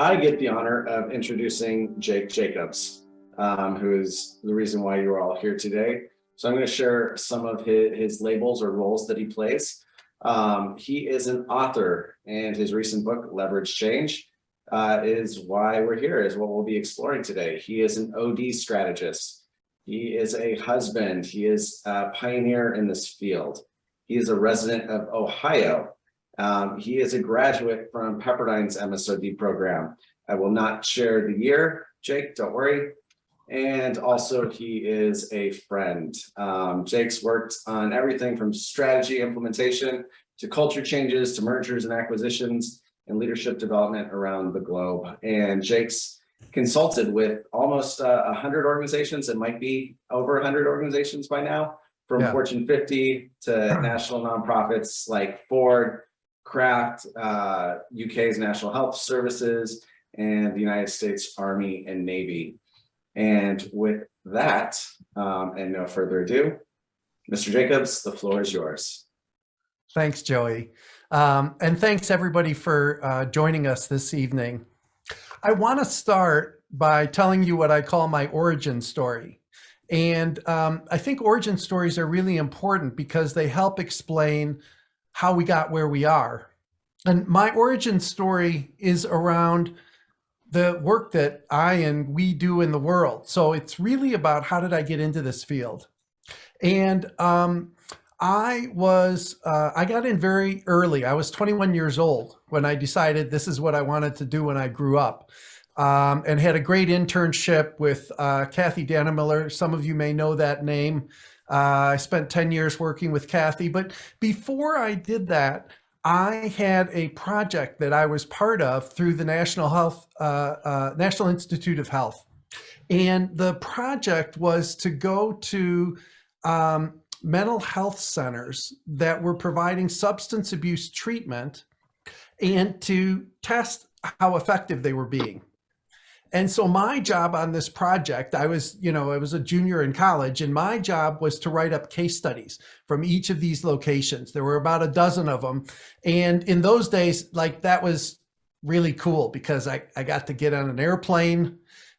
I get the honor of introducing Jake Jacobs, who is the reason why you're all here today. So I'm going to share some of his labels or roles that he plays. He is an author, and his recent book, Leverage Change, is why we're here, is what we'll be exploring today. He is an OD strategist. He is a husband. He is a pioneer in this field. He is a resident of Ohio. He is a graduate from Pepperdine's MSOD program. I will not share the year, Jake, don't worry. And also he is a friend. Jake's worked on everything from strategy implementation to culture changes to mergers and acquisitions and leadership development around the globe. And Jake's consulted with almost 100 organizations. It might be over 100 organizations by now, from Fortune 50 to national nonprofits like Ford, Kraft, UK's National Health Services, and the United States Army and Navy. And with that, and no further ado, Mr. Jacobs, the floor is yours. Thanks, Joey. And thanks everybody for joining us this evening. I want to start by telling you what I call my origin story. And I think origin stories are really important because they help explain how we got where we are. And my origin story is around the work that I and we do in the world. So it's really about how did I get into this field? And I got in very early. I was 21 years old when I decided this is what I wanted to do when I grew up. And had a great internship with Kathy Dannemiller. Some of you may know that name. I spent 10 years working with Kathy, but before I did that, I had a project that I was part of through the National Institute of Health. And the project was to go to mental health centers that were providing substance abuse treatment and to test how effective they were being. And so my job on this project, I was a junior in college, and my job was to write up case studies from each of these locations. There were about a dozen of them. And in those days, like, that was really cool because I got to get on an airplane,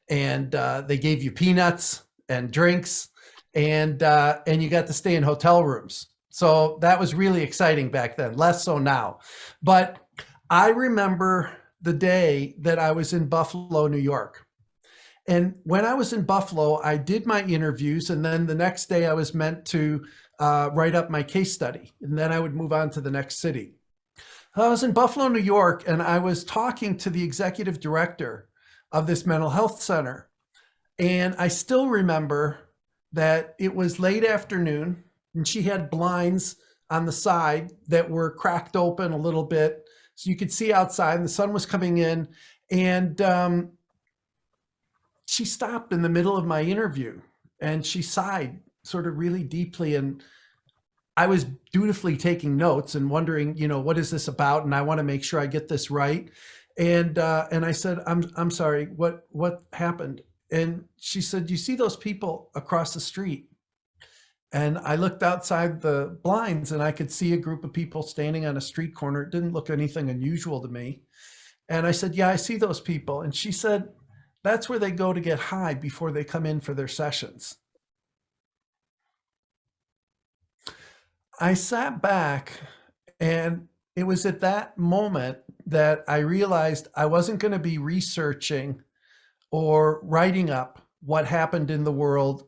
and they gave you peanuts and drinks, and you got to stay in hotel rooms. So that was really exciting back then, less so now. But I remember the day that I was in Buffalo, New York. And when I was in Buffalo, I did my interviews, and then the next day I was meant to write up my case study, and then I would move on to the next city. I was in Buffalo, New York, and I was talking to the executive director of this mental health center. And I still remember that it was late afternoon, and she had blinds on the side that were cracked open a little bit, so you could see outside, and the sun was coming in. And she stopped in the middle of my interview, and she sighed sort of really deeply. And I was dutifully taking notes and wondering, what is this about? And I want to make sure I get this right. And I said, I'm sorry, what happened? And she said, you see those people across the street? And I looked outside the blinds, and I could see a group of people standing on a street corner. It didn't look anything unusual to me. And I said, yeah, I see those people. And she said, that's where they go to get high before they come in for their sessions. I sat back, and it was at that moment that I realized I wasn't going to be researching or writing up what happened in the world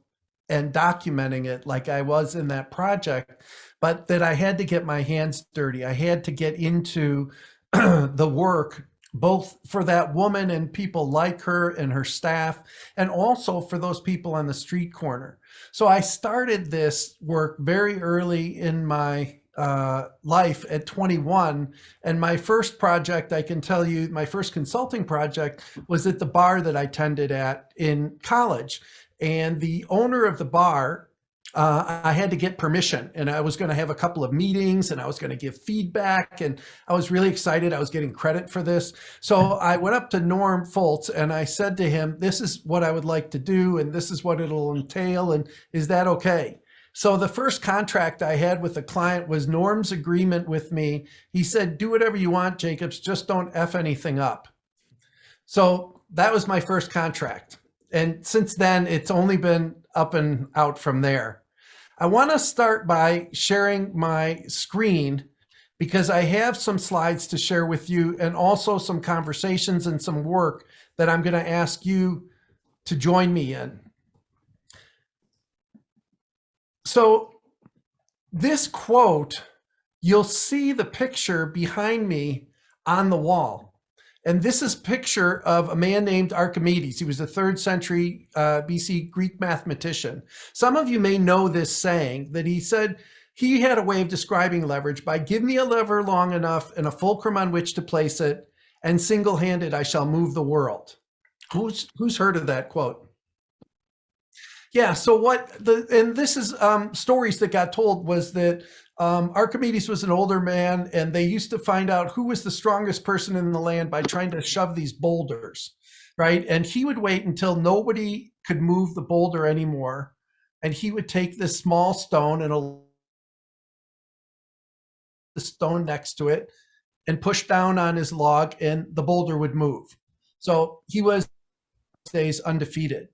and documenting it like I was in that project, but that I had to get my hands dirty. I had to get into the work, both for that woman and people like her and her staff, and also for those people on the street corner. So I started this work very early in my life at 21. And my first project, I can tell you, my first consulting project was at the bar that I tended at in college. And the owner of the bar, I had to get permission, and I was going to have a couple of meetings, and I was going to give feedback, and I was really excited. I was getting credit for this. So I went up to Norm Foltz, and I said to him, this is what I would like to do, and this is what it'll entail, and is that okay? So the first contract I had with the client was Norm's agreement with me. He said, do whatever you want, Jacobs, just don't F anything up. So that was my first contract. And since then, it's only been up and out from there. I want to start by sharing my screen because I have some slides to share with you and also some conversations and some work that I'm going to ask you to join me in. So this quote, you'll see the picture behind me on the wall. And this is a picture of a man named Archimedes. He was a 3rd century BC Greek mathematician. Some of you may know this saying that he said he had a way of describing leverage by give me a lever long enough and a fulcrum on which to place it, and single-handed I shall move the world. Who's heard of that quote? Yeah, so and this is stories that got told was that Archimedes was an older man and they used to find out who was the strongest person in the land by trying to shove these boulders, right? And he would wait until nobody could move the boulder anymore. And he would take this small stone and the stone next to it and push down on his log and the boulder would move. So he was stays undefeated.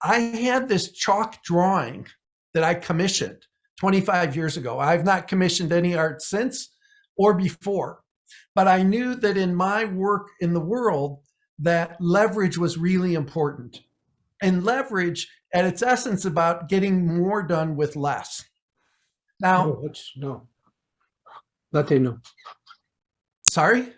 I had this chalk drawing that I commissioned 25 years ago. I've not commissioned any art since or before, but I knew that in my work in the world that leverage was really important. And leverage at its essence about getting more done with less. Now, no. Latino. Sorry?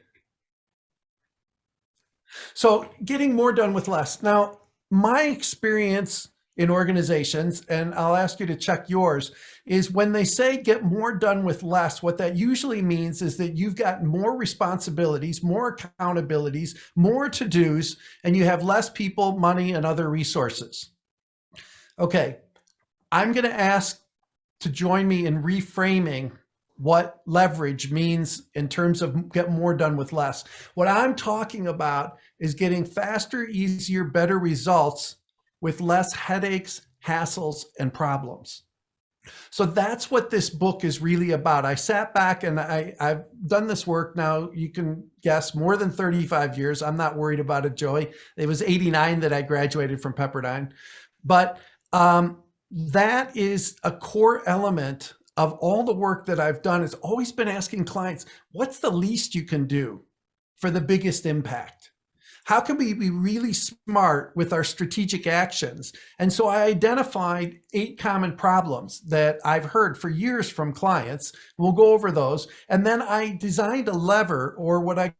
So getting more done with less. Now, my experience in organizations, and I'll ask you to check yours, is when they say get more done with less, what that usually means is that you've got more responsibilities, more accountabilities, more to-dos, and you have less people, money, and other resources. Okay, I'm going to ask to join me in reframing what leverage means in terms of get more done with less. What I'm talking about is getting faster, easier, better results with less headaches, hassles, and problems. So that's what this book is really about. I sat back and I've done this work now, you can guess, more than 35 years. I'm not worried about it, Joey. It was 89 that I graduated from Pepperdine. But that is a core element of all the work that I've done. Has always been asking clients, what's the least you can do for the biggest impact? How can we be really smart with our strategic actions? And so I identified 8 common problems that I've heard for years from clients. We'll go over those. And then I designed a lever, or what I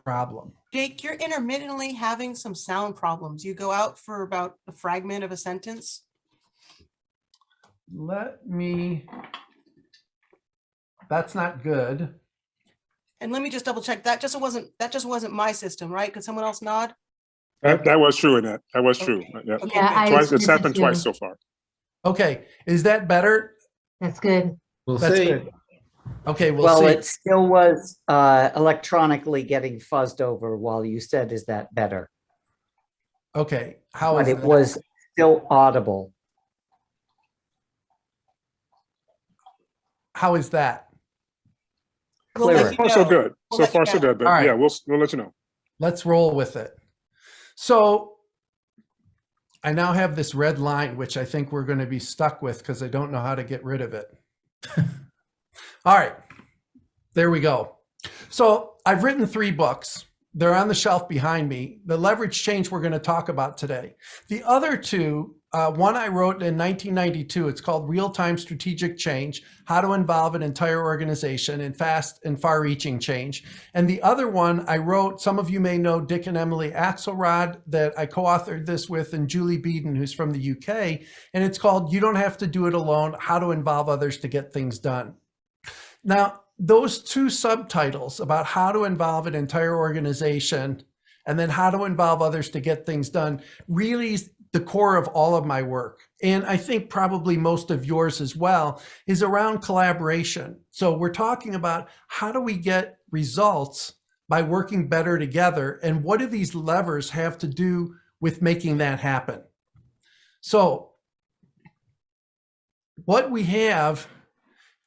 problem. Jake, you're intermittently having some sound problems. You go out for about a fragment of a sentence. That's not good. And let me just double check. That just wasn't my system, right? Could someone else nod? That was true, Annette. That was true. Okay. Yeah. Okay, Yeah, good. It's happened twice so far. Okay, is that better? That's good. We'll That's see. good. Okay, Well, see. it still was electronically getting fuzzed over while you said, is that better? Okay, how But is it that? was still audible. How is that? We'll let Clearer. you So far, so know. good. We'll So let you far, so know. good. But All right. yeah, we'll let you know. Let's roll with it. So I now have this red line, which I think we're going to be stuck with because I don't know how to get rid of it. All right, there we go. So I've written 3 books. They're on the shelf behind me. The leverage change we're going to talk about today. The other 2, one I wrote in 1992, it's called Real-Time Strategic Change, How to Involve an Entire Organization in Fast and Far-Reaching Change. And the other one I wrote, some of you may know Dick and Emily Axelrod, that I co-authored this with, and Julie Beeden, who's from the UK. And it's called You Don't Have to Do It Alone, How to Involve Others to Get Things Done. Now, those 2 subtitles about how to involve an entire organization and then how to involve others to get things done really is the core of all of my work. And I think probably most of yours as well is around collaboration. So we're talking about how do we get results by working better together, and what do these levers have to do with making that happen? So what we have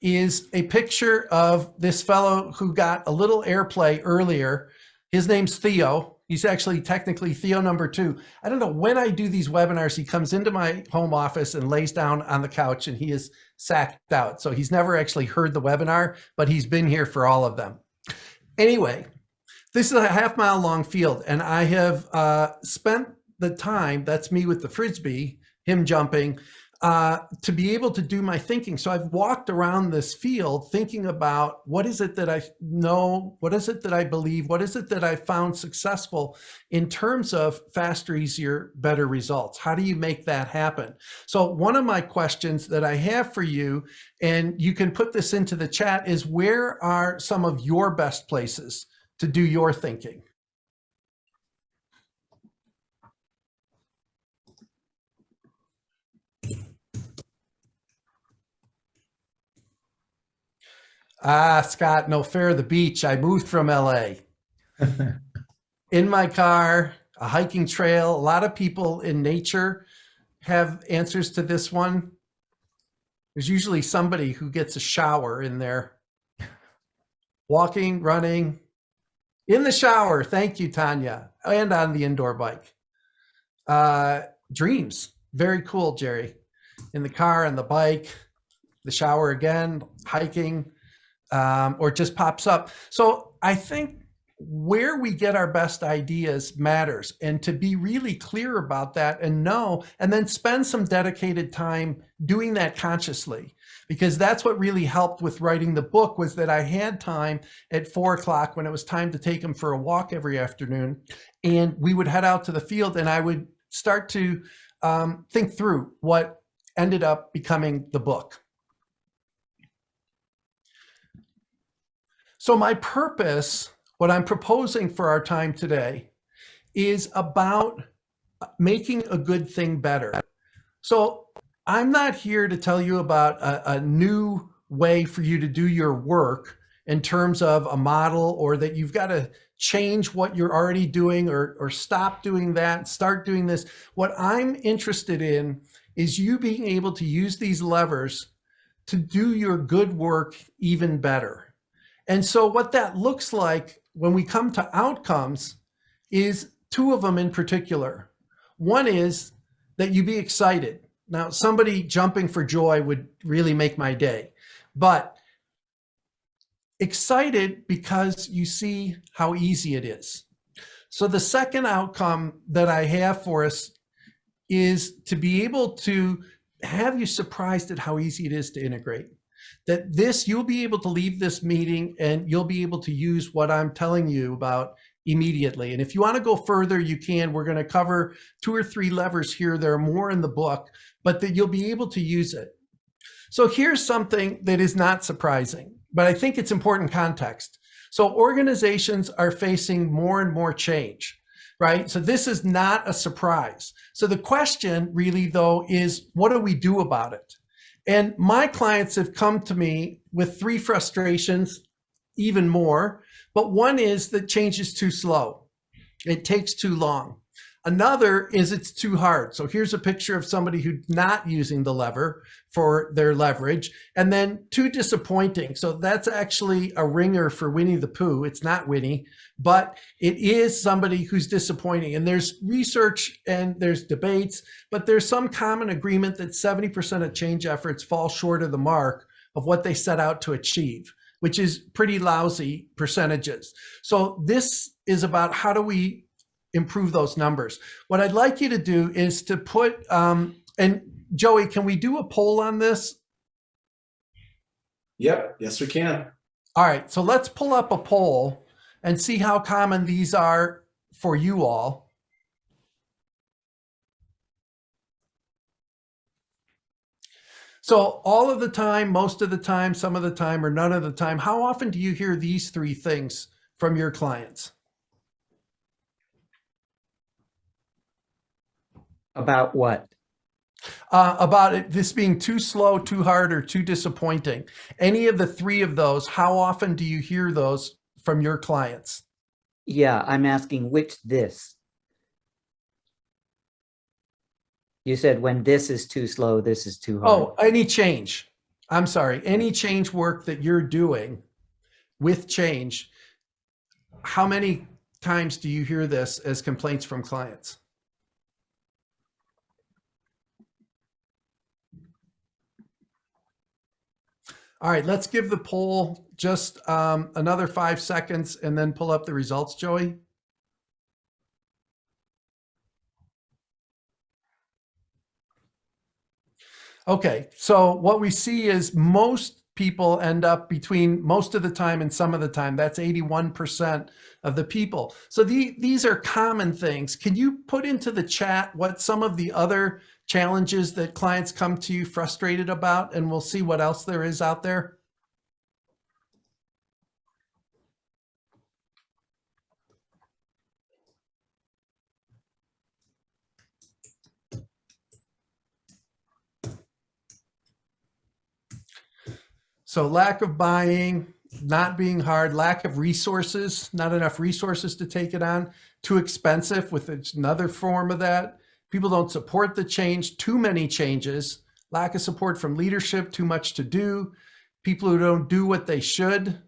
is a picture of this fellow who got a little airplay earlier. His name's Theo. He's actually technically Theo number 2. I don't know, when I do these webinars, he comes into my home office and lays down on the couch and he is sacked out. So he's never actually heard the webinar, but he's been here for all of them. Anyway, this is a half-mile long field, and I have spent the time, that's me with the Frisbee, him jumping, to be able to do my thinking. So I've walked around this field thinking about what is it that I know, what is it that I believe, what is it that I found successful in terms of faster, easier, better results. How do you make that happen? So one of my questions that I have for you, and you can put this into the chat, is where are some of your best places to do your thinking? Scott, no fair the beach. I moved from LA. In my car, a hiking trail. A lot of people in nature have answers to this one. There's usually somebody who gets a shower in there. Walking, running, in the shower. Thank you, Tanya. And on the indoor bike. Dreams. Very cool, Jerry. In the car, on the bike, the shower again, hiking. Or it just pops up. So I think where we get our best ideas matters, and to be really clear about that and know, and then spend some dedicated time doing that consciously, because that's what really helped with writing the book, was that I had time at 4 o'clock when it was time to take him for a walk every afternoon, and we would head out to the field and I would start to think through what ended up becoming the book. So my purpose, what I'm proposing for our time today, is about making a good thing better. So I'm not here to tell you about a new way for you to do your work in terms of a model, or that you've got to change what you're already doing, or stop doing that, start doing this. What I'm interested in is you being able to use these levers to do your good work even better. And so what that looks like when we come to outcomes is 2 of them in particular. One is that you be excited. Now, somebody jumping for joy would really make my day, but excited because you see how easy it is. So the second outcome that I have for us is to be able to have you surprised at how easy it is to integrate. That you'll be able to leave this meeting and you'll be able to use what I'm telling you about immediately. And if you want to go further, you can. We're going to cover 2 or 3 levers here. There are more in the book, but that you'll be able to use it. So here's something that is not surprising, but I think it's important context. So organizations are facing more and more change, right? So this is not a surprise. So the question really, though, is what do we do about it? And my clients have come to me with 3 frustrations, even more, but one is that change is too slow. It takes too long. Another is it's too hard. So here's a picture of somebody who's not using the lever for their leverage. And then too disappointing. So that's actually a ringer for Winnie the Pooh. It's not Winnie, but it is somebody who's disappointing. And there's research and there's debates, but there's some common agreement that 70% of change efforts fall short of the mark of what they set out to achieve, which is pretty lousy percentages. So this is about how do we improve those numbers. What I'd like you to do is to put, and Joey, can we do a poll on this? Yep, yes we can. All right, so let's pull up a poll and see how common these are for you all. So all of the time, most of the time, some of the time, or none of the time, how often do you hear these 3 things from your clients? About what? About this being too slow, too hard, or too disappointing. Any of the 3 of those, how often do you hear those from your clients? Yeah, I'm asking which this. You said when this is too slow, this is too hard. Oh, any change. I'm sorry, any change work that you're doing with change, how many times do you hear this as complaints from clients? All right, let's give the poll just another 5 seconds and then pull up the results, Joey. Okay, so what we see is most people end up between most of the time and some of the time. That's 81% of the people. So these are common things. Can you put into the chat what some of the other challenges that clients come to you frustrated about, and we'll see what else there is out there? So lack of buying, not being hard, lack of resources, not enough resources to take it on, too expensive, with another form of that. People don't support the change, too many changes, lack of support from leadership, too much to do, people who don't do what they should,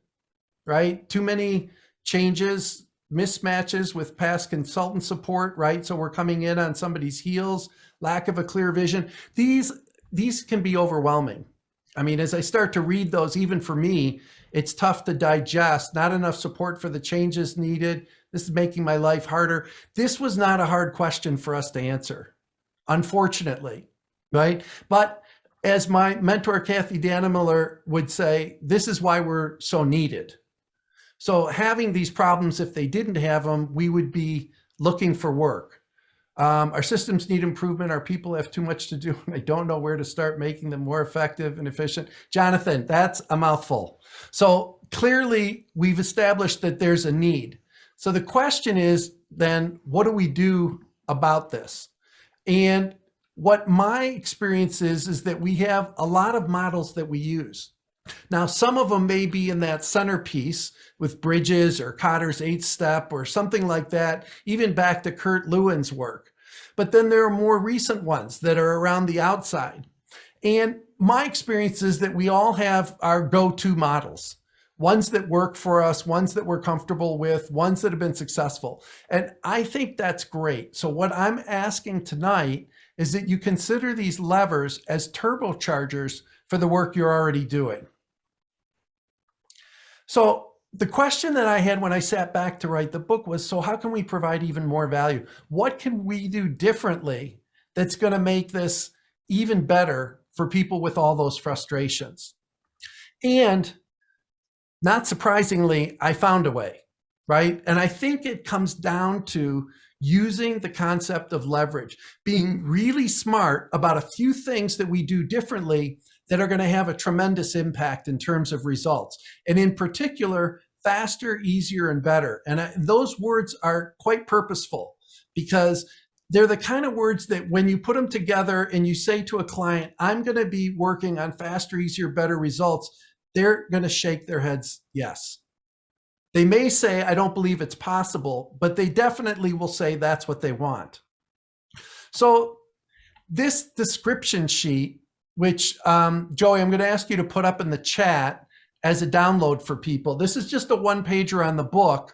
right? Too many changes, mismatches with past consultant support, right? So we're coming in on somebody's heels, lack of a clear vision. These can be overwhelming. I mean, as I start to read those, even for me, it's tough to digest. Not enough support for the changes needed. This is making my life harder. This was not a hard question for us to answer, unfortunately, right? But as my mentor, Kathy Dannemiller, would say, this is why we're so needed. So having these problems, if they didn't have them, we would be looking for work. Our systems need improvement. Our people have too much to do. And I don't know where to start making them more effective and efficient. Jonathan, that's a mouthful. So clearly we've established that there's a need. So the question is then, what do we do about this? And what my experience is that we have a lot of models that we use. Now, some of them may be in that centerpiece with Bridges or Cotter's 8-step or something like that, even back to Kurt Lewin's work. But then there are more recent ones that are around the outside. And my experience is that we all have our go-to models, ones that work for us, ones that we're comfortable with, ones that have been successful. And I think that's great. So what I'm asking tonight is that you consider these levers as turbochargers for the work you're already doing. So the question that I had when I sat back to write the book was, so how can we provide even more value? What can we do differently that's going to make this even better for people with all those frustrations? And not surprisingly, I found a way, right? And I think it comes down to using the concept of leverage, being really smart about a few things that we do differently that are going to have a tremendous impact in terms of results. And in particular, faster, easier, and better. And those words are quite purposeful because they're the kind of words that when you put them together and you say to a client, I'm going to be working on faster, easier, better results, they're going to shake their heads yes. They may say, I don't believe it's possible, but they definitely will say that's what they want. So this description sheet, which Joey, I'm going to ask you to put up in the chat as a download for people. This is just a one-pager on the book.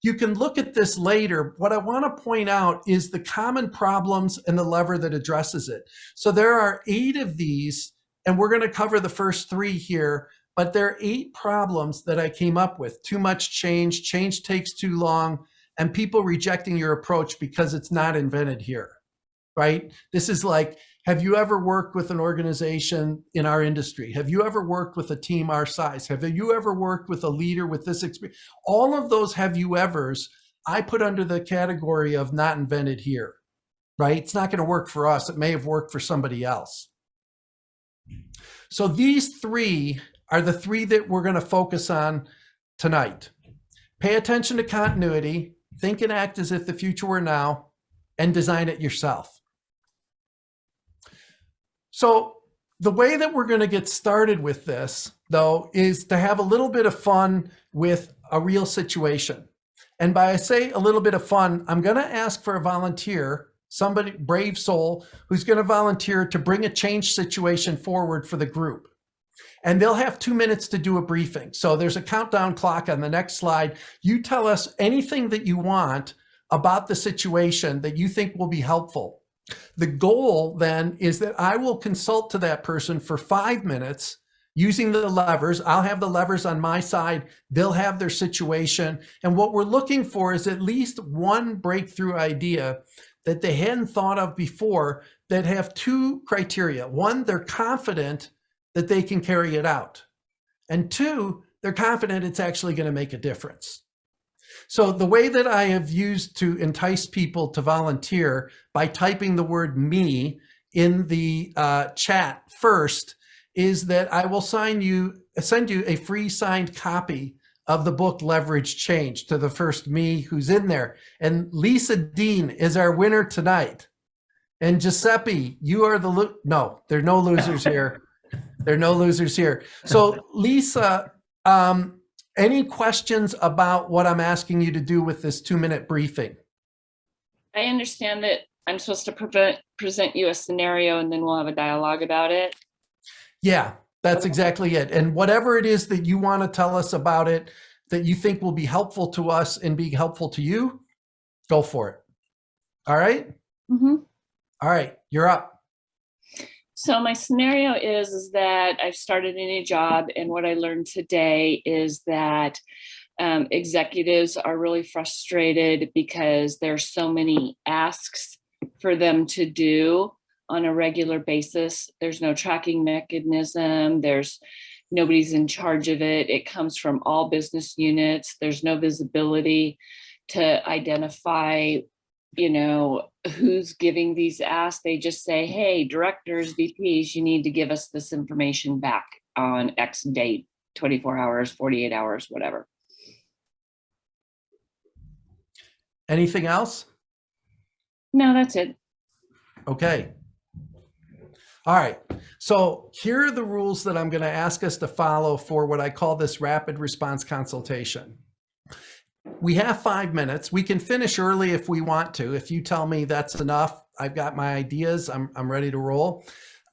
You can look at this later. What I want to point out is the common problems and the lever that addresses it. So there are 8 of these, and we're going to cover the first 3 here, but there are 8 problems that I came up with. Too much change, change takes too long, and people rejecting your approach because it's not invented here, right? This is like, have you ever worked with an organization in our industry? Have you ever worked with a team our size? Have you ever worked with a leader with this experience? All of those have you evers, I put under the category of not invented here, right? It's not going to work for us. It may have worked for somebody else. So these 3 are the 3 that we're going to focus on tonight. Pay attention to continuity, think and act as if the future were now, and design it yourself. So the way that we're going to get started with this, though, is to have a little bit of fun with a real situation. And by I say a little bit of fun, I'm going to ask for a volunteer, somebody, brave soul, who's going to volunteer to bring a change situation forward for the group. And they'll have 2 minutes to do a briefing. So there's a countdown clock on the next slide. You tell us anything that you want about the situation that you think will be helpful. The goal then is that I will consult to that person for 5 minutes using the levers. I'll have the levers on my side. They'll have their situation. And what we're looking for is at least one breakthrough idea that they hadn't thought of before that have 2 criteria. One, they're confident that they can carry it out. And 2, they're confident it's actually going to make a difference. So the way that I have used to entice people to volunteer by typing the word "me" in the chat first is that I will send you a free signed copy of the book Leverage Change to the first me who's in there. And Lisa Dean is our winner tonight. And Giuseppe, you are the no, there are no losers here. There are no losers here. So Lisa, any questions about what I'm asking you to do with this 2-minute briefing? I understand that I'm supposed to present you a scenario and then we'll have a dialogue about it. Yeah, that's exactly it. And whatever it is that you want to tell us about it that you think will be helpful to us and be helpful to you, go for it. All right? Mm-hmm. All right, you're up. So my scenario is that I've started a new job, and what I learned today is that executives are really frustrated because there's so many asks for them to do on a regular basis. There's no tracking mechanism. Nobody's in charge of it. It comes from all business units. There's no visibility to identify, who's giving these asks. They just say, hey, directors, VPs, you need to give us this information back on X date, 24 hours, 48 hours, whatever. Anything else? No, that's it. Okay. All right. So here are the rules that I'm going to ask us to follow for what I call this rapid response consultation. We have 5 minutes. We can finish early if we want to. If you tell me that's enough, I've got my ideas. I'm ready to roll.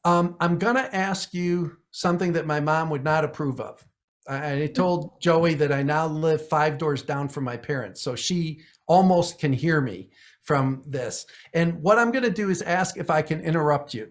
I'm going to ask you something that my mom would not approve of. I told Joey that I now live 5 doors down from my parents, so she almost can hear me from this. And what I'm going to do is ask if I can interrupt you,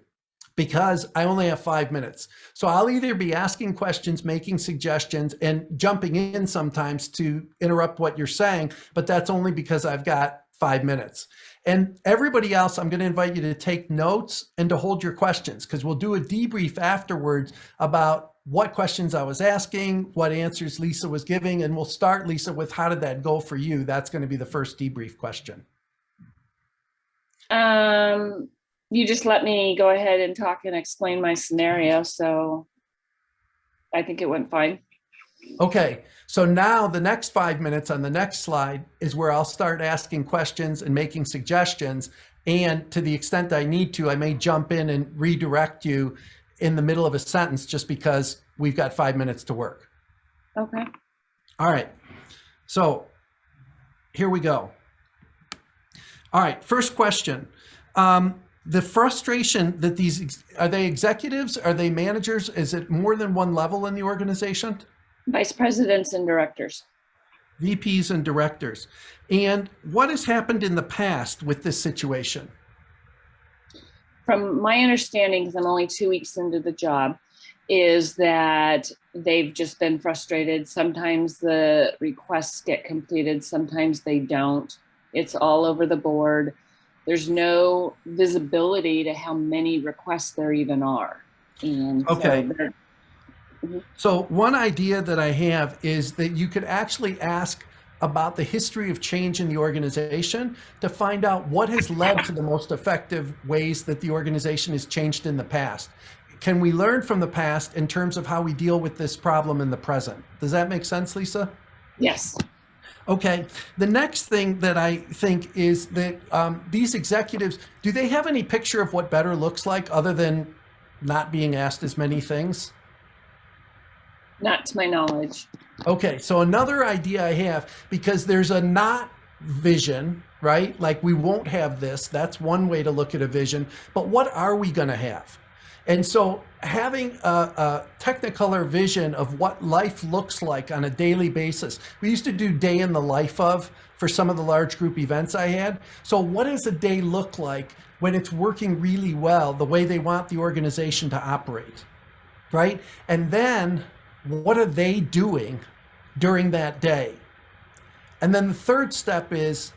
because I only have 5 minutes. So I'll either be asking questions, making suggestions, and jumping in sometimes to interrupt what you're saying, but that's only because I've got 5 minutes. And everybody else, I'm going to invite you to take notes and to hold your questions, because we'll do a debrief afterwards about what questions I was asking, what answers Lisa was giving, and we'll start, Lisa, with how did that go for you? That's going to be the first debrief question. You just let me go ahead and talk and explain my scenario. So I think it went fine. Okay, so now the next 5 minutes on the next slide is where I'll start asking questions and making suggestions. And to the extent I need to, I may jump in and redirect you in the middle of a sentence just because we've got 5 minutes to work. Okay. All right, so here we go. All right, first question. The frustration that are they executives? Are they managers? Is it more than one level in the organization? Vice presidents and directors. VPs and directors. And what has happened in the past with this situation? From my understanding, because I'm only 2 weeks into the job, is that they've just been frustrated. Sometimes the requests get completed, sometimes they don't. It's all over the board. There's no visibility to how many requests there even are. And okay. So So one idea that I have is that you could actually ask about the history of change in the organization to find out what has led to the most effective ways that the organization has changed in the past. Can we learn from the past in terms of how we deal with this problem in the present? Does that make sense, Lisa? yes. Okay, the next thing that I think is that these executives, do they have any picture of what better looks like other than not being asked as many things? Not to my knowledge. Okay, so another idea I have, because there's a not vision, right? Like we won't have this, that's one way to look at a vision, but what are we gonna have? And so having a technicolor vision of what life looks like on a daily basis. We used to do day in the life of for some of the large group events I had. So what does a day look like when it's working really well, the way they want the organization to operate, right? And then what are they doing during that day? And then the third step is,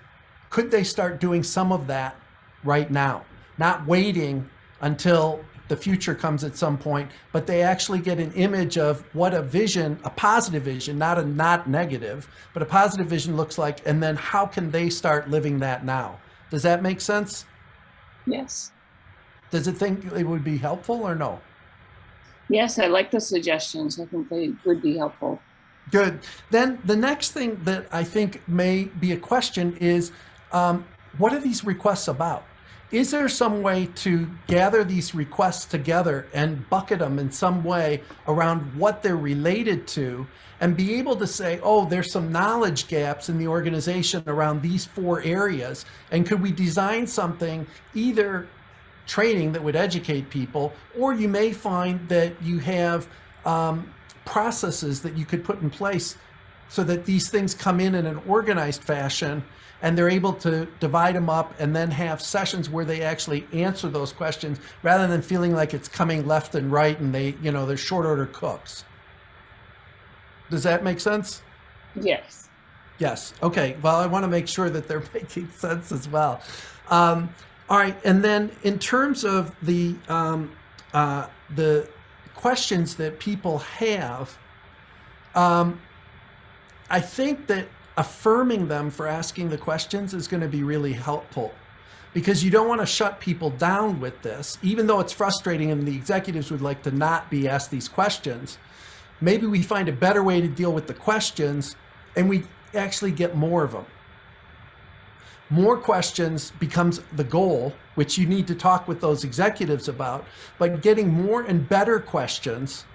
could they start doing some of that right now? Not waiting until the future comes at some point, but they actually get an image of what a vision, a positive vision, not negative, but a positive vision looks like, and then how can they start living that now? Does that make sense? Yes. Does it think it would be helpful or no? Yes, I like the suggestions. I think they would be helpful. Good. Then the next thing that I think may be a question is, what are these requests about? Is there some way to gather these requests together and bucket them in some way around what they're related to and be able to say, oh, there's some knowledge gaps in the organization around these 4 areas? And could we design something, either training that would educate people, or you may find that you have processes that you could put in place so that these things come in an organized fashion, and they're able to divide them up and then have sessions where they actually answer those questions rather than feeling like it's coming left and right and they're short order cooks. Does that make sense? Yes. Yes. Okay. Well, I want to make sure that they're making sense as well. All right. And then in terms of the questions that people have, I think that affirming them for asking the questions is going to be really helpful, because you don't want to shut people down with this, even though it's frustrating and the executives would like to not be asked these questions. Maybe we find a better way to deal with the questions and we actually get more of them. More questions becomes the goal, which you need to talk with those executives about, but getting more and better questions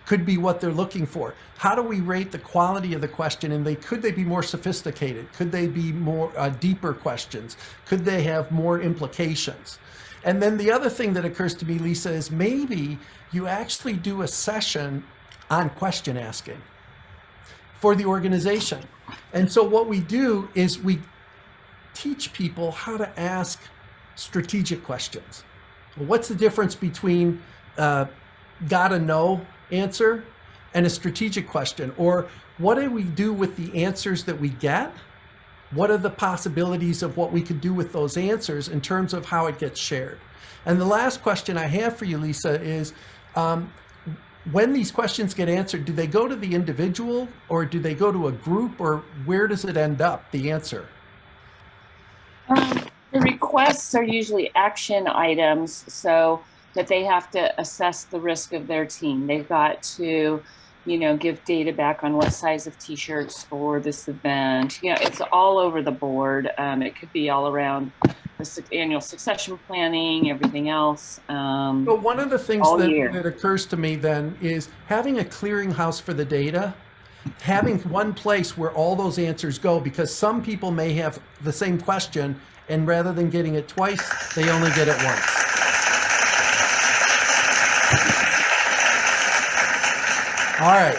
could be what they're looking for. How do we rate the quality of the question? And could they be more sophisticated? Could they be more deeper questions? Could they have more implications? And then the other thing that occurs to me, Lisa, is maybe you actually do a session on question asking for the organization. And so what we do is we teach people how to ask strategic questions. Well, what's the difference between gotta know answer and a strategic question? Or what do we do with the answers that we get? What are the possibilities of what we could do with those answers in terms of how it gets shared? And the last question I have for you, Lisa, is when these questions get answered, do they go to the individual or do they go to a group, or where does it end up, the answer? The requests are usually action items, so that they have to assess the risk of their team. They've got to, give data back on what size of t-shirts for this event. It's all over the board. It could be all around the annual succession planning, everything else. But one of the things that occurs to me then is having a clearinghouse for the data, having one place where all those answers go, because some people may have the same question and rather than getting it twice, they only get it once. All right,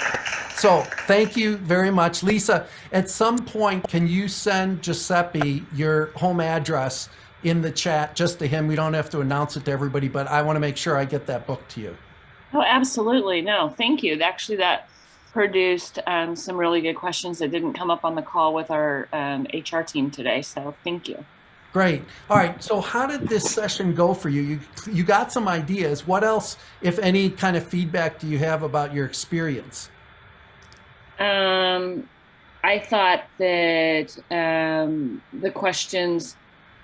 so thank you very much. Lisa, at some point, can you send Giuseppe your home address in the chat just to him? We don't have to announce it to everybody, but I want to make sure I get that book to you. Oh, absolutely. No, thank you. Actually, that produced some really good questions that didn't come up on the call with our HR team today, so thank you. Great. All right. So how did this session go for you? You got some ideas. What else, if any, kind of feedback do you have about your experience? I thought that the questions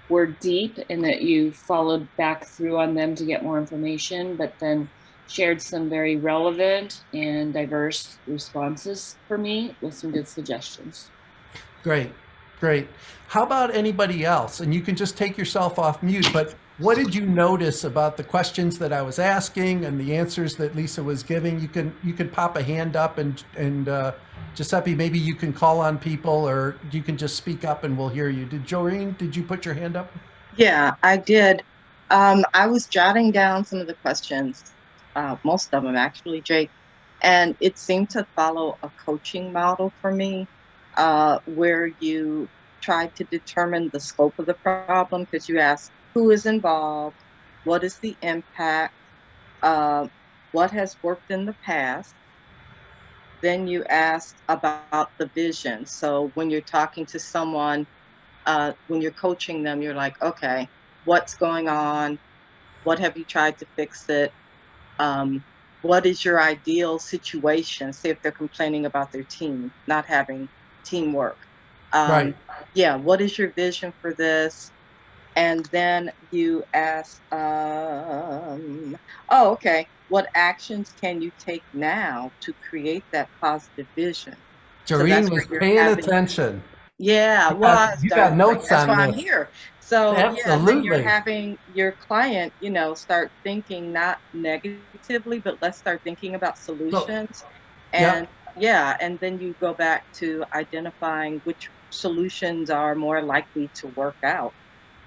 were deep and that you followed back through on them to get more information, but then shared some very relevant and diverse responses for me with some good suggestions. Great. Great. How about anybody else? And you can just take yourself off mute, but what did you notice about the questions that I was asking and the answers that Lisa was giving? You can pop a hand up and Giuseppe, maybe you can call on people, or you can just speak up and we'll hear you. Did you put your hand up? Yeah, I did. I was jotting down some of the questions most of them actually, Jake. And it seemed to follow a coaching model for me, where you try to determine the scope of the problem because you ask who is involved, what is the impact, uh, what has worked in the past. Then you ask about the vision. So when you're talking to someone, when you're coaching them, you're like, okay, what's going on? What have you tried to fix it? What is your ideal situation? Say if they're complaining about their team not having teamwork. Right. Yeah, what is your vision for this? And then you ask, oh, okay, what actions can you take now to create that positive vision? So Jareen that's where was you're paying having, attention. yeah, You well, got, you got notes that's on why I'm this. here. So yeah, and then you're Absolutely. having your client, start thinking not negatively, but let's start thinking about So, solutions. yep. And yeah, and then you go back to identifying which solutions are more likely to work out.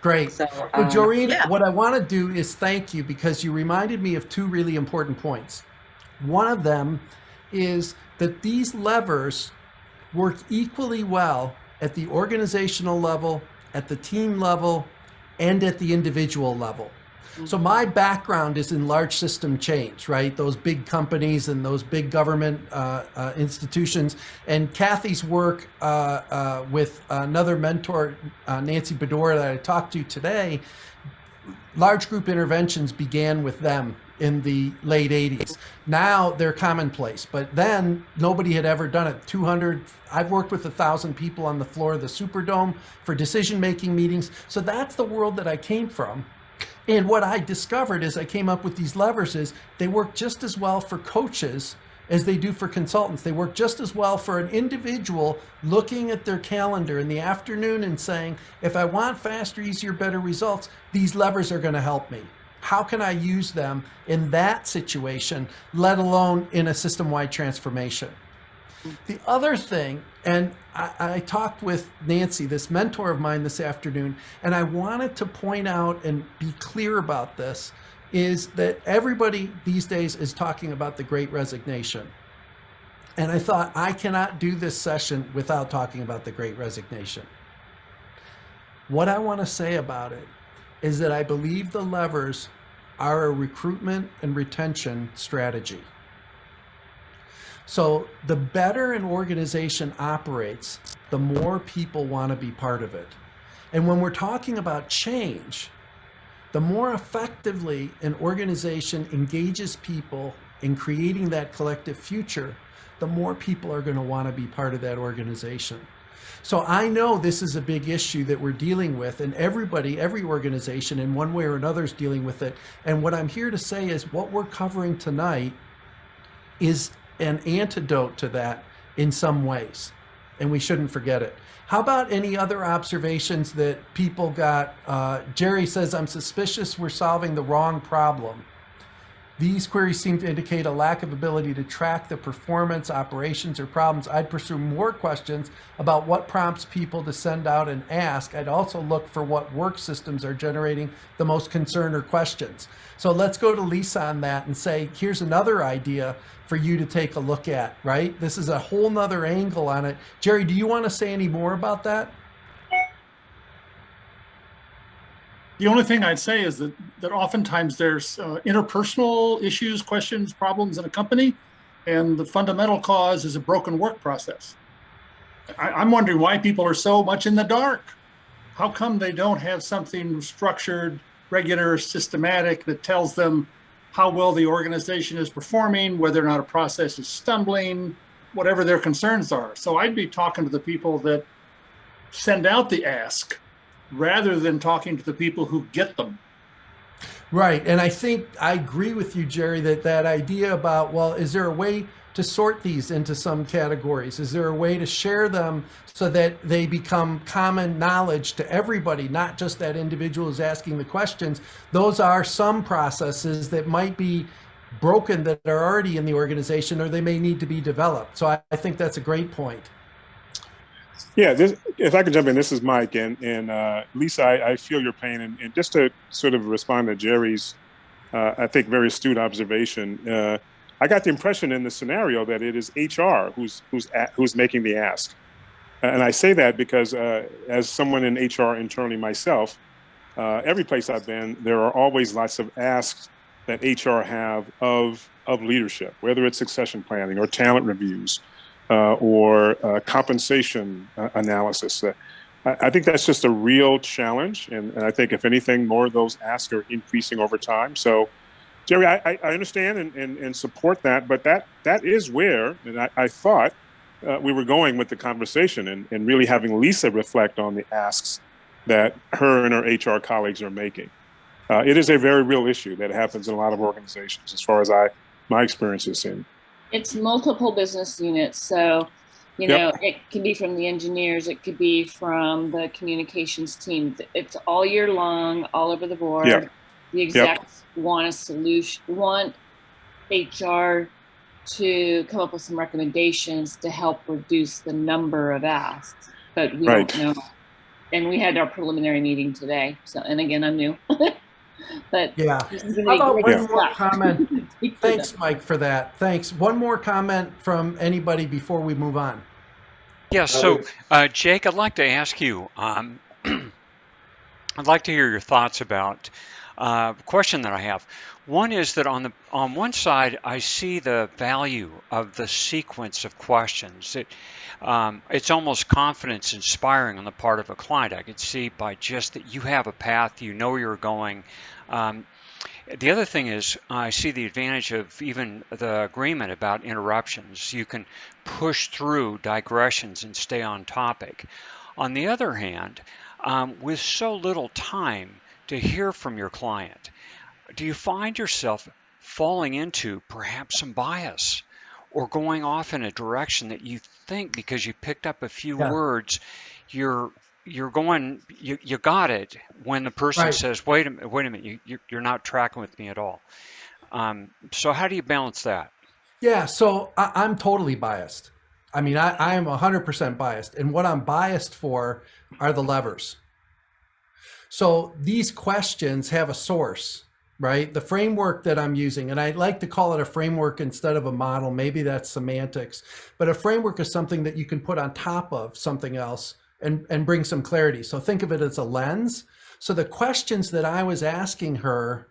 Great. So So, Joreen, yeah. what I want to do is thank you because you reminded me of two really important points. One of them is that these levers work equally well at the organizational level, at the team level, and at the individual level. So my background is in large system change, right? Those big companies and those big government institutions. And Kathy's work with another mentor, Nancy Bedore, that I talked to today, large group interventions began with them in the late 80s. Now they're commonplace, but then nobody had ever done it. 200, I've worked with 1,000 people on the floor of the Superdome for decision-making meetings. So that's the world that I came from. And what I discovered as I came up with these levers is they work just as well for coaches as they do for consultants. They work just as well for an individual looking at their calendar in the afternoon and saying, if I want faster, easier, better results, these levers are going to help me. How can I use them in that situation, let alone in a system-wide transformation? The other thing, and I talked with Nancy, this mentor of mine this afternoon, and I wanted to point out and be clear about this, is that everybody these days is talking about the Great Resignation. And I thought, I cannot do this session without talking about the Great Resignation. What I want to say about it is that I believe the levers are a recruitment and retention strategy. So the better an organization operates, the more people want to be part of it. And when we're talking about change, the more effectively an organization engages people in creating that collective future, the more people are going to want to be part of that organization. So I know this is a big issue that we're dealing with, and everybody, every organization in one way or another is dealing with it. And what I'm here to say is what we're covering tonight is an antidote to that in some ways, and we shouldn't forget it. How about any other observations that people got? Jerry says, I'm suspicious we're solving the wrong problem. These queries seem to indicate a lack of ability to track the performance, operations, or problems. I'd pursue more questions about what prompts people to send out and ask. I'd also look for what work systems are generating the most concern or questions. So let's go to Lisa on that and say, here's another idea for you to take a look at, right? This is a whole nother angle on it. Jerry, do you want to say any more about that? The only thing I'd say is that oftentimes there's interpersonal issues, questions, problems in a company, and the fundamental cause is a broken work process. I'm wondering why people are so much in the dark. How come they don't have something structured, regular, systematic that tells them how well the organization is performing, whether or not a process is stumbling, whatever their concerns are. So I'd be talking to the people that send out the ask, rather than talking to the people who get them. Right. And I think I agree with you, Jerry, that idea about, well, is there a way to sort these into some categories? Is there a way to share them so that they become common knowledge to everybody, not just that individual who's asking the questions? Those are some processes that might be broken that are already in the organization, or they may need to be developed. So I think that's a great point. Yeah, if I could jump in, this is Mike, and Lisa, I feel your pain, and just to sort of respond to Jerry's I think very astute observation. I got the impression in the scenario that it is HR who's making the ask. And I say that because as someone in HR internally myself, every place I've been, there are always lots of asks that HR have of leadership, whether it's succession planning or talent reviews or compensation analysis. I think that's just a real challenge. And I think if anything, more of those asks are increasing over time. So Jerry, I understand and support that, but that is where, and I thought we were going with the conversation and really having Lisa reflect on the asks that her and her HR colleagues are making. It is a very real issue that happens in a lot of organizations, as far as my experience has seen. It's multiple business units. So, you know, it could be from the engineers, it could be from the communications team. It's all year long, all over the board. Yep. The execs want a solution, want HR to come up with some recommendations to help reduce the number of asks, but we don't know. And we had our preliminary meeting today. So, and again, I'm new, but yeah. How about one more comment? Thanks, Mike, for that. Thanks. One more comment from anybody before we move on. Yeah. So, Jake, I'd like to ask you. I'd like to hear your thoughts about a question that I have. One is that on one side, I see the value of the sequence of questions. It's almost confidence inspiring on the part of a client. I could see by just that you have a path, you know where you're going. The other thing is I see the advantage of even the agreement about interruptions. You can push through digressions and stay on topic. On the other hand, with so little time to hear from your client, do you find yourself falling into perhaps some bias or going off in a direction that you think because you picked up a few words, you're going, you got it when the person says, wait a minute, you're not tracking with me at all. So how do you balance that? Yeah, so I'm totally biased. I mean, I am 100% biased. And what I'm biased for are the levers. So these questions have a source, right? The framework that I'm using, and I like to call it a framework instead of a model. Maybe that's semantics, but a framework is something that you can put on top of something else and bring some clarity. So think of it as a lens. So the questions that I was asking her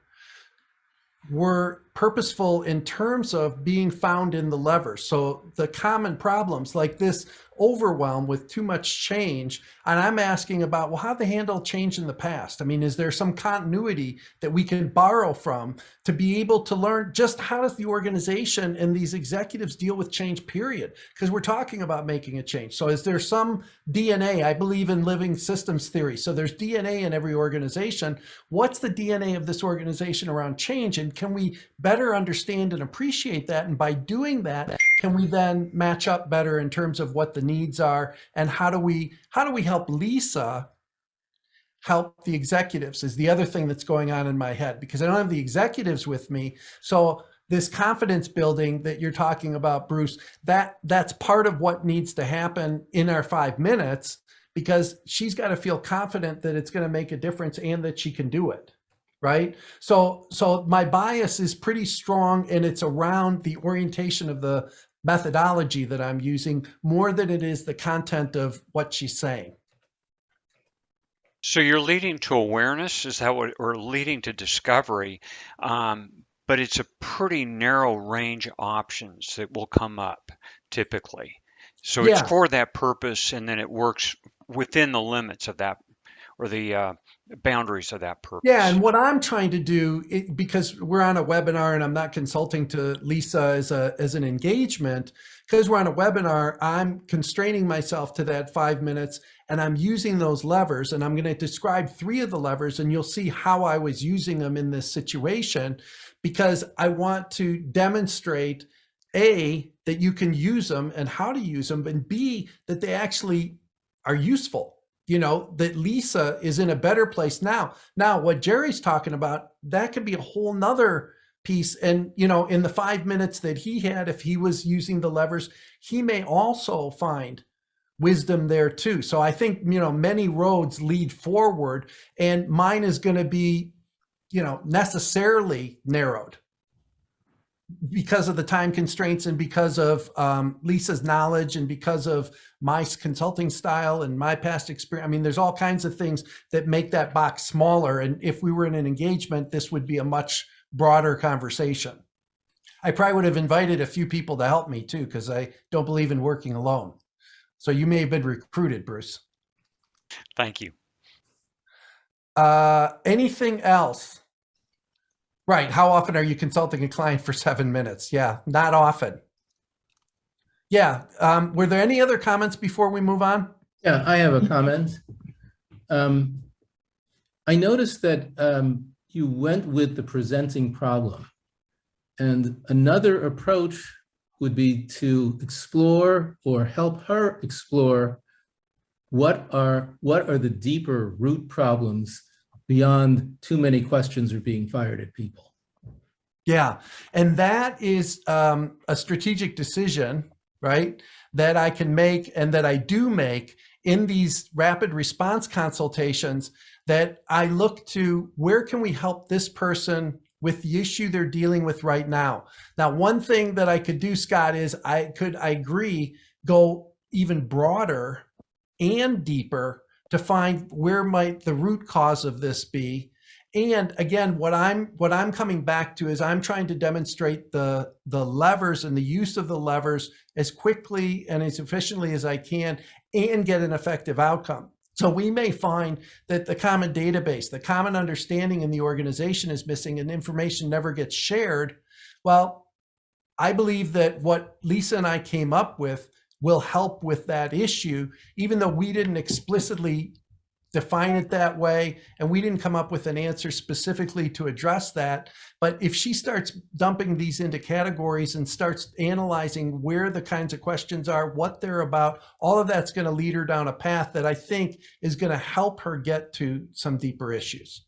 were purposeful in terms of being found in the levers. So the common problems like this overwhelm with too much change. And I'm asking about, well, how they handle change in the past? I mean, is there some continuity that we can borrow from to be able to learn just how does the organization and these executives deal with change, period? Because we're talking about making a change. So is there some DNA? I believe in living systems theory. So there's DNA in every organization. What's the DNA of this organization around change? And can we better understand and appreciate that? And by doing that, can we then match up better in terms of what the needs are, and how do we help Lisa help the executives is the other thing that's going on in my head, because I don't have the executives with me. So this confidence building that you're talking about, Bruce, that's part of what needs to happen in our 5 minutes, because she's got to feel confident that it's going to make a difference and that she can do it. Right. So my bias is pretty strong, and it's around the orientation of the methodology that I'm using more than it is the content of what she's saying. So you're leading to awareness, is that what, or leading to discovery? But it's a pretty narrow range of options that will come up typically. So it's for that purpose, and then it works within the limits of that, or the boundaries of that purpose. Yeah, and what I'm trying to do, because we're on a webinar and I'm not consulting to Lisa as an engagement, because we're on a webinar, I'm constraining myself to that 5 minutes, and I'm using those levers, and I'm going to describe 3 of the levers, and you'll see how I was using them in this situation, because I want to demonstrate A, that you can use them and how to use them, and B, that they actually are useful. You know, that Lisa is in a better place now. Now, what Jerry's talking about, that could be a whole nother piece. And, you know, in the 5 minutes that he had, if he was using the levers, he may also find wisdom there too. So I think, you know, many roads lead forward, and mine is going to be necessarily narrowed because of the time constraints and because of Lisa's knowledge and because of my consulting style and my past experience. I mean, there's all kinds of things that make that box smaller. And if we were in an engagement, this would be a much broader conversation. I probably would have invited a few people to help me too, because I don't believe in working alone. So you may have been recruited, Bruce. Thank you. Anything else? Right. How often are you consulting a client for 7 minutes? Yeah, not often. Yeah. Were there any other comments before we move on? Yeah, I have a comment. I noticed that you went with the presenting problem. And another approach would be to explore or help her explore what are the deeper root problems beyond too many questions are being fired at people. Yeah, and that is a strategic decision, right, that I can make and that I do make in these rapid response consultations, that I look to where can we help this person with the issue they're dealing with right now. Now, one thing that I could do, Scott, is I agree, go even broader and deeper to find where might the root cause of this be. And again, what I'm coming back to is I'm trying to demonstrate the levers and the use of the levers as quickly and as efficiently as I can and get an effective outcome. So we may find that the common database, the common understanding in the organization is missing and information never gets shared. Well, I believe that what Lisa and I came up with will help with that issue, even though we didn't explicitly define it that way, and we didn't come up with an answer specifically to address that. But if she starts dumping these into categories and starts analyzing where the kinds of questions are, what they're about, all of that's going to lead her down a path that I think is going to help her get to some deeper issues.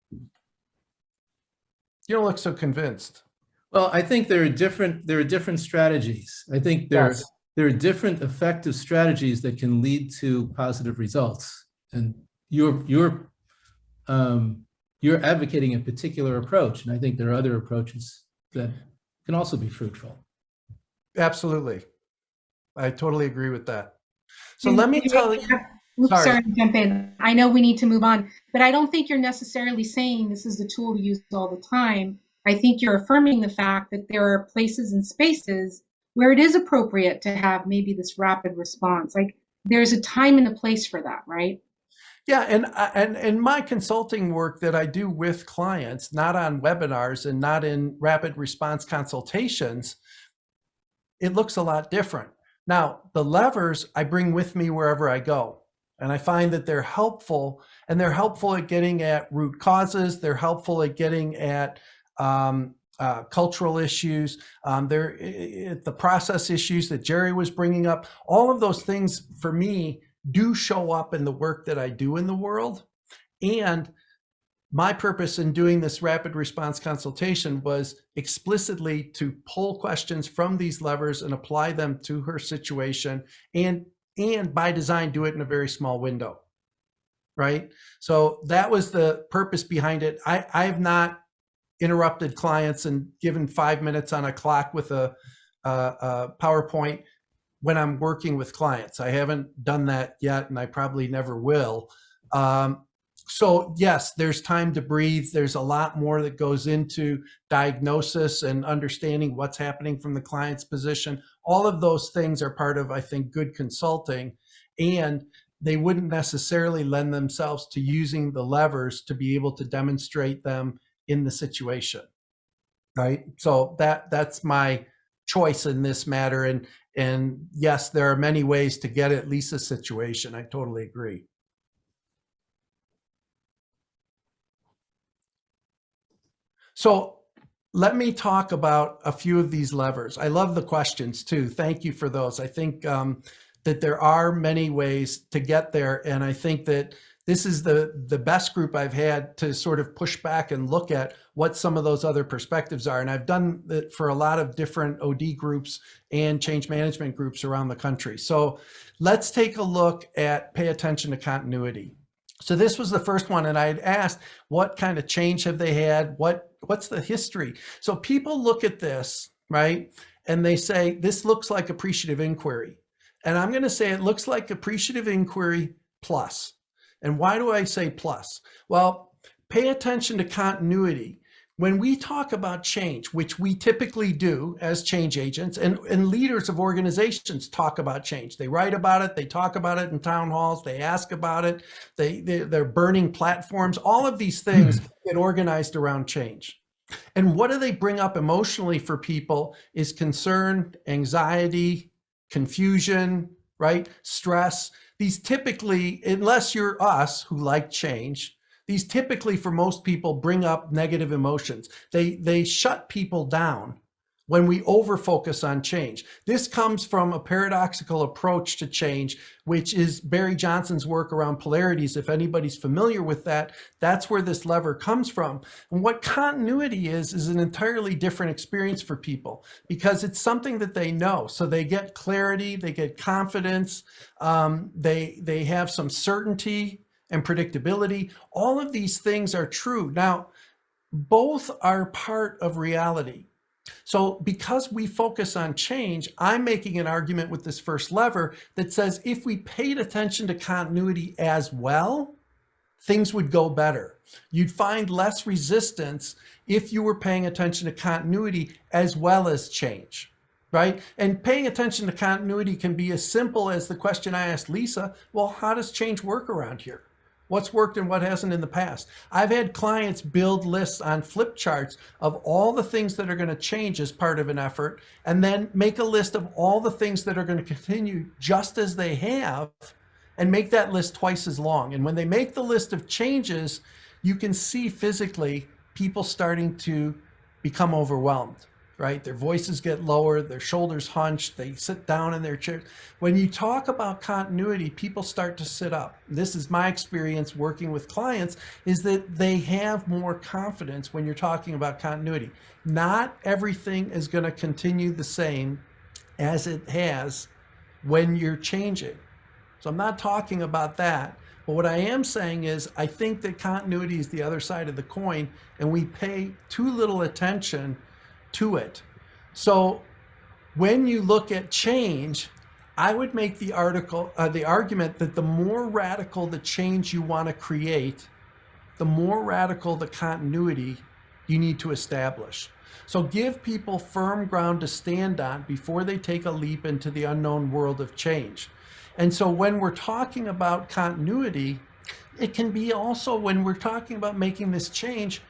You don't look so convinced. Well, I think there are different strategies. I think there are different effective strategies that can lead to positive results. And you're advocating a particular approach, and I think there are other approaches that can also be fruitful. Absolutely. I totally agree with that. So let me tell you. Sorry to jump in. I know we need to move on, but I don't think you're necessarily saying this is the tool to use all the time. I think you're affirming the fact that there are places and spaces where it is appropriate to have maybe this rapid response. Like there's a time and a place for that, right? Yeah, and my consulting work that I do with clients, not on webinars and not in rapid response consultations, it looks a lot different. Now, the levers I bring with me wherever I go, and I find that they're helpful, and they're helpful at getting at root causes. They're helpful at getting at cultural issues, the process issues that Jerry was bringing up. All of those things for me do show up in the work that I do in the world. And my purpose in doing this rapid response consultation was explicitly to pull questions from these levers and apply them to her situation, and by design do it in a very small window, right? So that was the purpose behind it. I have not interrupted clients and given 5 minutes on a clock with a PowerPoint when I'm working with clients. I haven't done that yet, and I probably never will. So yes, there's time to breathe. There's a lot more that goes into diagnosis and understanding what's happening from the client's position. All of those things are part of, I think, good consulting, and they wouldn't necessarily lend themselves to using the levers to be able to demonstrate them in the situation, right? So that's my choice in this matter. And yes, there are many ways to get at Lisa's situation. I totally agree. So let me talk about a few of these levers. I love the questions too. Thank you for those. I think that there are many ways to get there. And I think that this is the best group I've had to sort of push back and look at what some of those other perspectives are. And I've done it for a lot of different OD groups and change management groups around the country. So let's take a look at pay attention to continuity. So this was the first one, and I had asked, what kind of change have they had? What's the history? So people look at this, right? And they say, this looks like appreciative inquiry. And I'm going to say it looks like appreciative inquiry plus. And why do I say plus? Well, pay attention to continuity. When we talk about change, which we typically do as change agents, and leaders of organizations talk about change. They write about it, they talk about it in town halls, they ask about it, they're burning platforms. All of these things get organized around change. And what do they bring up emotionally for people is concern, anxiety, confusion, right? Stress. These typically, unless you're us who like change, these typically for most people bring up negative emotions. They shut people down when we over-focus on change. This comes from a paradoxical approach to change, which is Barry Johnson's work around polarities. If anybody's familiar with that, that's where this lever comes from. And what continuity is an entirely different experience for people because it's something that they know. So they get clarity, they get confidence, they have some certainty and predictability. All of these things are true. Now, both are part of reality. So because we focus on change, I'm making an argument with this first lever that says if we paid attention to continuity as well, things would go better. You'd find less resistance if you were paying attention to continuity as well as change, right? And paying attention to continuity can be as simple as the question I asked Lisa, well, how does change work around here? What's worked and what hasn't in the past? I've had clients build lists on flip charts of all the things that are going to change as part of an effort, and then make a list of all the things that are going to continue just as they have, and make that list twice as long. And when they make the list of changes, you can see physically people starting to become overwhelmed, right? Their voices get lower, their shoulders hunch, they sit down in their chair. When you talk about continuity, people start to sit up. This is my experience working with clients, is that they have more confidence when you're talking about continuity. Not everything is going to continue the same as it has when you're changing. So I'm not talking about that. But what I am saying is I think that continuity is the other side of the coin, and we pay too little attention to it. So when you look at change, I would make the argument that the more radical the change you want to create, the more radical the continuity you need to establish. So give people firm ground to stand on before they take a leap into the unknown world of change. And so when we're talking about continuity, it can be also when we're talking about making this change,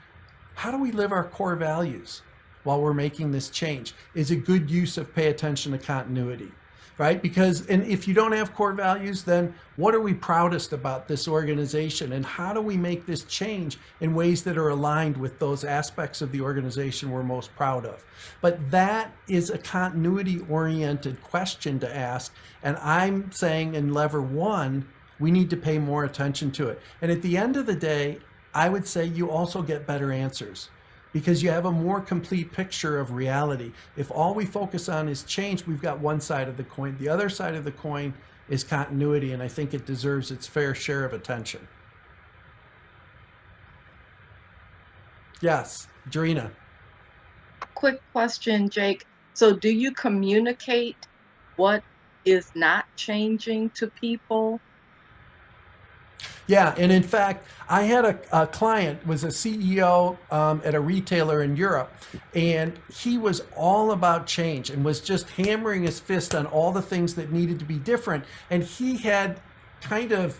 how do we live our core values while we're making this change? Is a good use of pay attention to continuity, right? Because, and if you don't have core values, then what are we proudest about this organization? And how do we make this change in ways that are aligned with those aspects of the organization we're most proud of? But that is a continuity-oriented question to ask. And I'm saying in lever one, we need to pay more attention to it. And at the end of the day, I would say you also get better answers, because you have a more complete picture of reality. If all we focus on is change, we've got one side of the coin. The other side of the coin is continuity, and I think it deserves its fair share of attention. Yes, Jarena. Quick question, Jake. So do you communicate what is not changing to people? Yeah, and in fact, I had a client, was a CEO at a retailer in Europe, and he was all about change and was just hammering his fist on all the things that needed to be different. And he had kind of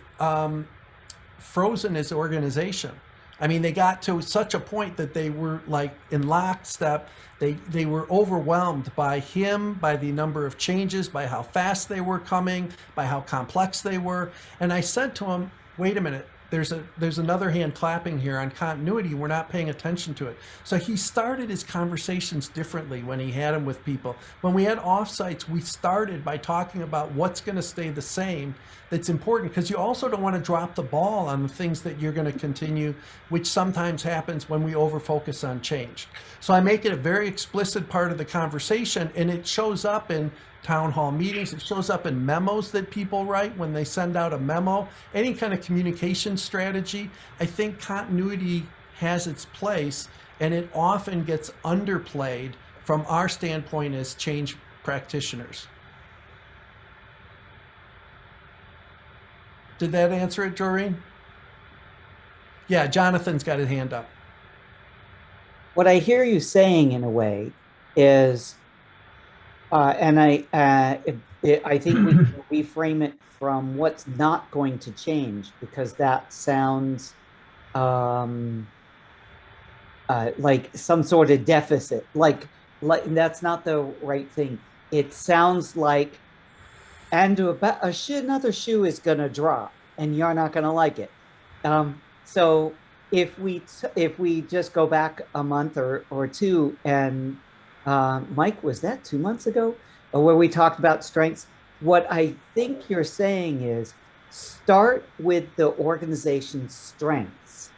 frozen his organization. I mean, they got to such a point that they were like in lockstep. They were overwhelmed by him, by the number of changes, by how fast they were coming, by how complex they were. And I said to him, wait a minute, there's another hand clapping here on continuity. We're not paying attention to it. So he started his conversations differently when he had them with people. When we had offsites, we started by talking about what's going to stay the same. That's important, because you also don't want to drop the ball on the things that you're going to continue, which sometimes happens when we overfocus on change. So I make it a very explicit part of the conversation, and it shows up in town hall meetings. It shows up in memos that people write when they send out a memo. Any kind of communication strategy, I think continuity has its place, and it often gets underplayed from our standpoint as change practitioners. Did that answer it, Doreen? Yeah, Jonathan's got his hand up. What I hear you saying in a way is, and I think we can reframe it from what's not going to change, because that sounds like some sort of deficit. Like that's not the right thing. It sounds like, and another shoe is gonna drop, and you're not gonna like it. So if we just go back a month or two, and Mike, was that 2 months ago, where we talked about strengths? What I think you're saying is start with the organization's strengths,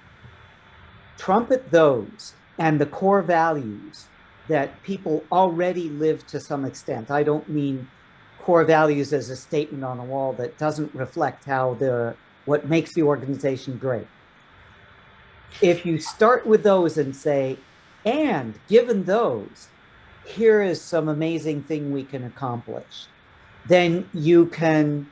trumpet those and the core values that people already live to some extent. I don't mean core values as a statement on a wall that doesn't reflect what makes the organization great. If you start with those and say, and given those, here is some amazing thing we can accomplish, then you can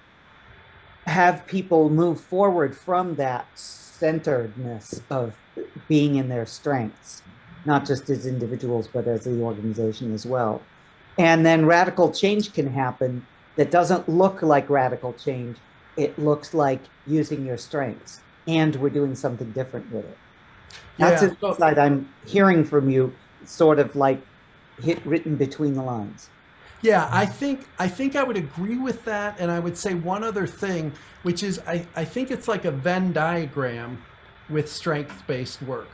have people move forward from that centeredness of being in their strengths, not just as individuals, but as the organization as well. And then radical change can happen that doesn't look like radical change. It looks like using your strengths, and we're doing something different with it. That's an insight I'm hearing from you, sort of like written between the lines. Yeah, I think I would agree with that, and I would say one other thing, which is I think it's like a Venn diagram with strengths-based work,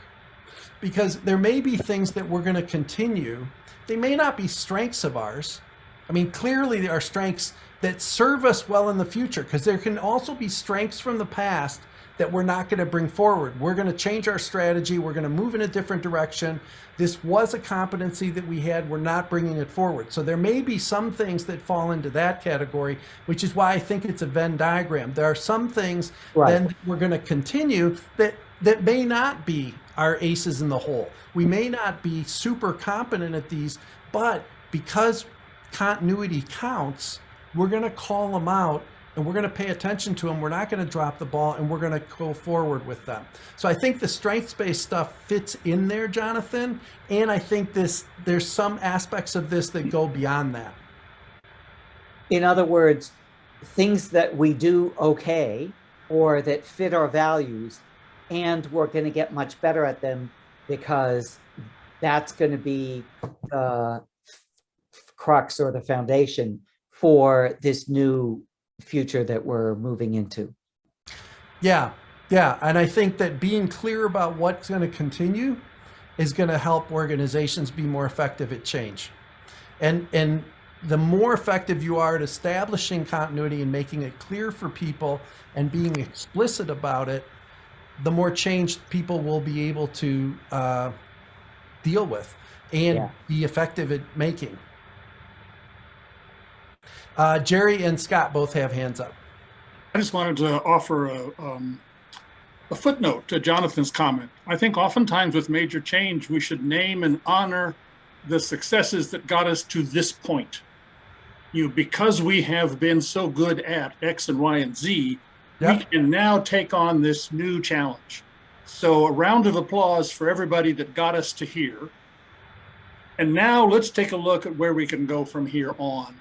because there may be things that we're going to continue. They may not be strengths of ours. I mean, clearly there are strengths that serve us well in the future, because there can also be strengths from the past that we're not going to bring forward. We're going to change our strategy. We're going to move in a different direction. This was a competency that we had. We're not bringing it forward. So there may be some things that fall into that category, which is why I think it's a Venn diagram. There are some things then that we're going to continue that may not be our aces in the hole. We may not be super competent at these, but because continuity counts, we're going to call them out, and we're going to pay attention to them. We're not going to drop the ball, and we're going to go forward with them. So I think the strengths-based stuff fits in there, Jonathan. And I think there's some aspects of this that go beyond that. In other words, things that we do okay, or that fit our values, and we're going to get much better at them, because that's going to be the crux or the foundation for this new future that we're moving into. Yeah. And I think that being clear about what's going to continue is going to help organizations be more effective at change. And the more effective you are at establishing continuity and making it clear for people and being explicit about it, the more change people will be able to deal with and be effective at making. Jerry and Scott both have hands up. I just wanted to offer a footnote to Jonathan's comment. I think oftentimes with major change, we should name and honor the successes that got us to this point. Because we have been so good at X and Y and Z, we can now take on this new challenge. So a round of applause for everybody that got us to here. And now let's take a look at where we can go from here on.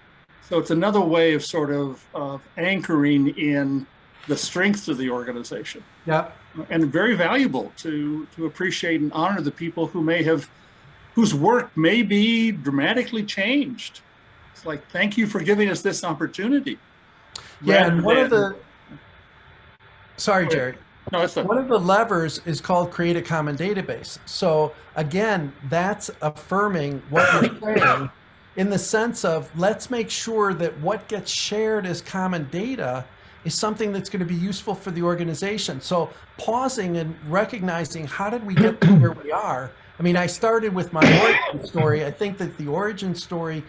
So it's another way of sort of anchoring in the strengths of the organization. Yeah. And very valuable to appreciate and honor the people whose work may be dramatically changed. It's like, thank you for giving us this opportunity. Yeah, and one of the, sorry, Jerry. No, it's not. One of the levers is called create a common database. So again, that's affirming what you're saying, in the sense of, let's make sure that what gets shared as common data is something that's going to be useful for the organization. So pausing and recognizing, how did we get to where we are? I mean, I started with my origin story. I think that the origin story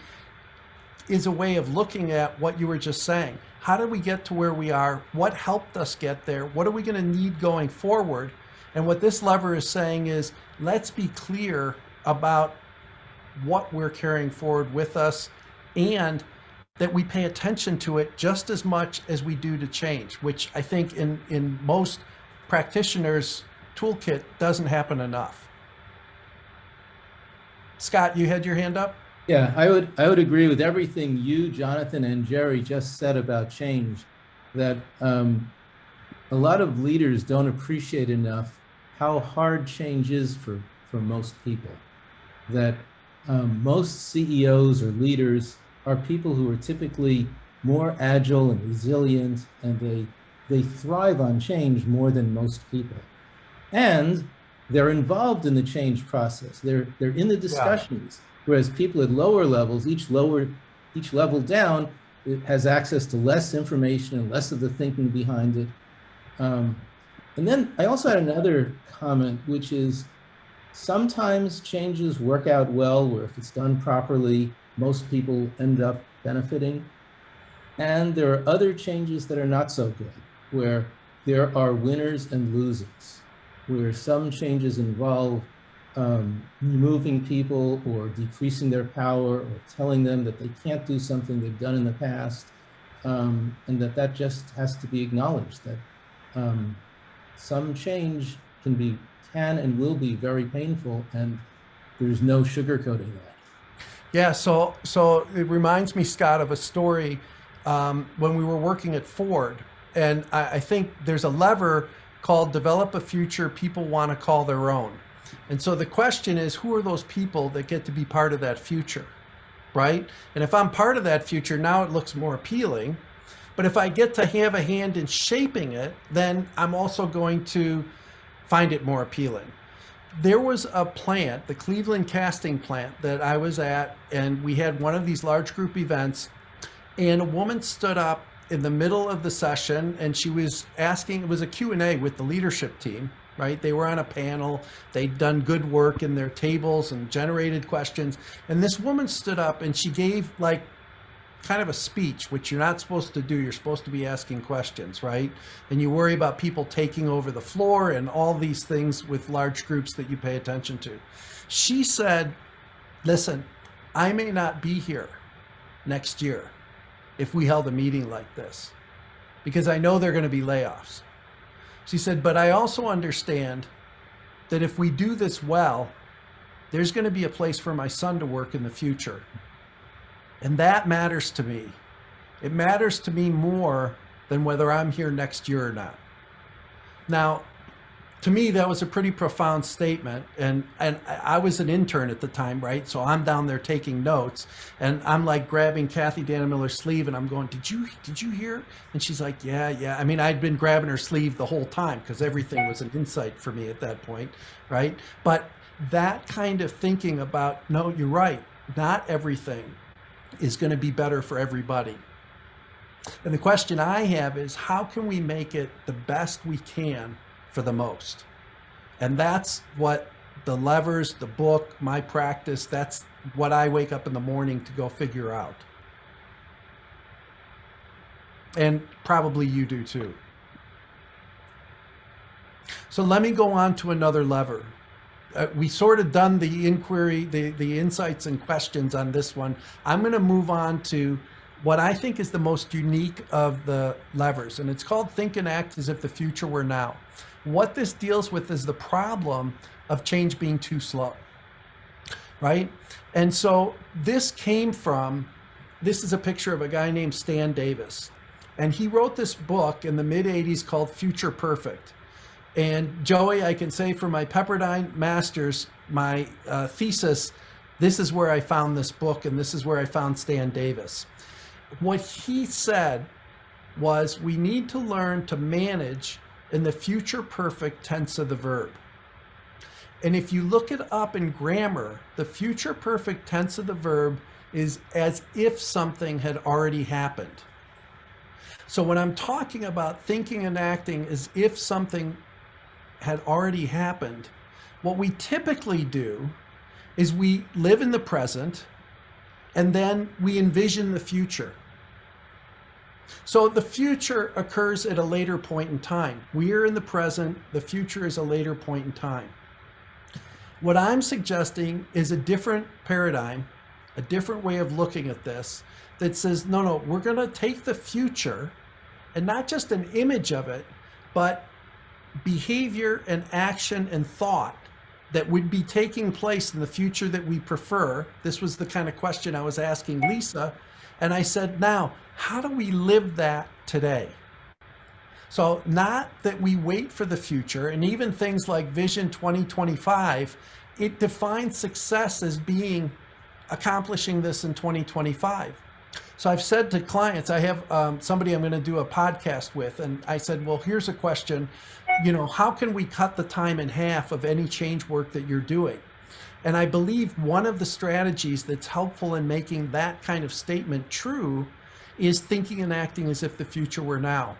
is a way of looking at what you were just saying. How did we get to where we are? What helped us get there? What are we going to need going forward? And what this lever is saying is, let's be clear about what we're carrying forward with us, and that we pay attention to it just as much as we do to change, which I think in most practitioners' toolkit doesn't happen enough. Scott, you had your hand up? Yeah, I would agree with everything you, Jonathan, and Jerry just said about change, that a lot of leaders don't appreciate enough how hard change is for most people. That most CEOs or leaders are people who are typically more agile and resilient, and they thrive on change more than most people. And they're involved in the change process. They're in the discussions. Whereas people at lower levels, each level down, it has access to less information and less of the thinking behind it. And then I also had another comment, which is sometimes changes work out well, where if it's done properly, most people end up benefiting. And there are other changes that are not so good, where there are winners and losers, where some changes involve removing people or decreasing their power or telling them that they can't do something they've done in the past, and that just has to be acknowledged, that some change can and will be very painful, and there's no sugarcoating that. Yeah, so it reminds me, Scott, of a story when we were working at Ford, and I think there's a lever called develop a future people want to call their own. And so the question is, who are those people that get to be part of that future, right? And if I'm part of that future, now it looks more appealing. But if I get to have a hand in shaping it, then I'm also going to find it more appealing. There was a plant, the Cleveland casting plant, that I was at, and we had one of these large group events, and a woman stood up in the middle of the session, and she was asking, it was a Q&A with the leadership team, right? They were on a panel, they'd done good work in their tables and generated questions, and this woman stood up and she gave like kind of a speech, which you're not supposed to do. You're supposed to be asking questions, right? And you worry about people taking over the floor and all these things with large groups that you pay attention to. She said, listen, I may not be here next year if we held a meeting like this, because I know there are going to be layoffs. She said, but I also understand that if we do this well, there's going to be a place for my son to work in the future. And that matters to me. It matters to me more than whether I'm here next year or not. Now, to me, that was a pretty profound statement. And I was an intern at the time, right? So I'm down there taking notes, and I'm like grabbing Kathy Dannemiller's sleeve, and I'm going, did you hear? And she's like, yeah. I mean, I'd been grabbing her sleeve the whole time because everything was an insight for me at that point, right? But that kind of thinking about, no, you're right, not everything is going to be better for everybody. And the question I have is, how can we make it the best we can for the most? And that's what the levers, the book, my practice, that's what I wake up in the morning to go figure out. And probably you do too. So let me go on to another lever. We sort of done the inquiry, the insights and questions on this one. I'm going to move on to what I think is the most unique of the levers, and it's called Think and Act as if the future were now. What this deals with is the problem of change being too slow, right? And so this is a picture of a guy named Stan Davis, and he wrote this book in the mid-'80s called Future Perfect. And Joey, I can say for my Pepperdine Masters, my thesis, this is where I found this book, and this is where I found Stan Davis. What he said was, we need to learn to manage in the future perfect tense of the verb. And if you look it up in grammar, the future perfect tense of the verb is as if something had already happened. So when I'm talking about thinking and acting as if something had already happened, what we typically do is we live in the present, And then we envision the future. So the future occurs at a later point in time. We are in the present. The future is a later point in time. What I'm suggesting is a different paradigm, a different way of looking at this that says, no, we're going to take the future and not just an image of it, but behavior and action and thought that would be taking place in the future that we prefer. This was the kind of question I was asking Lisa. And I said, now, how do we live that today? So not that we wait for the future, and even things like Vision 2025, it defines success as being accomplishing this in 2025. So I've said to clients, I have somebody I'm going to do a podcast with, and I said, well, here's a question, how can we cut the time in half of any change work that you're doing? And I believe one of the strategies that's helpful in making that kind of statement true is thinking and acting as if the future were now.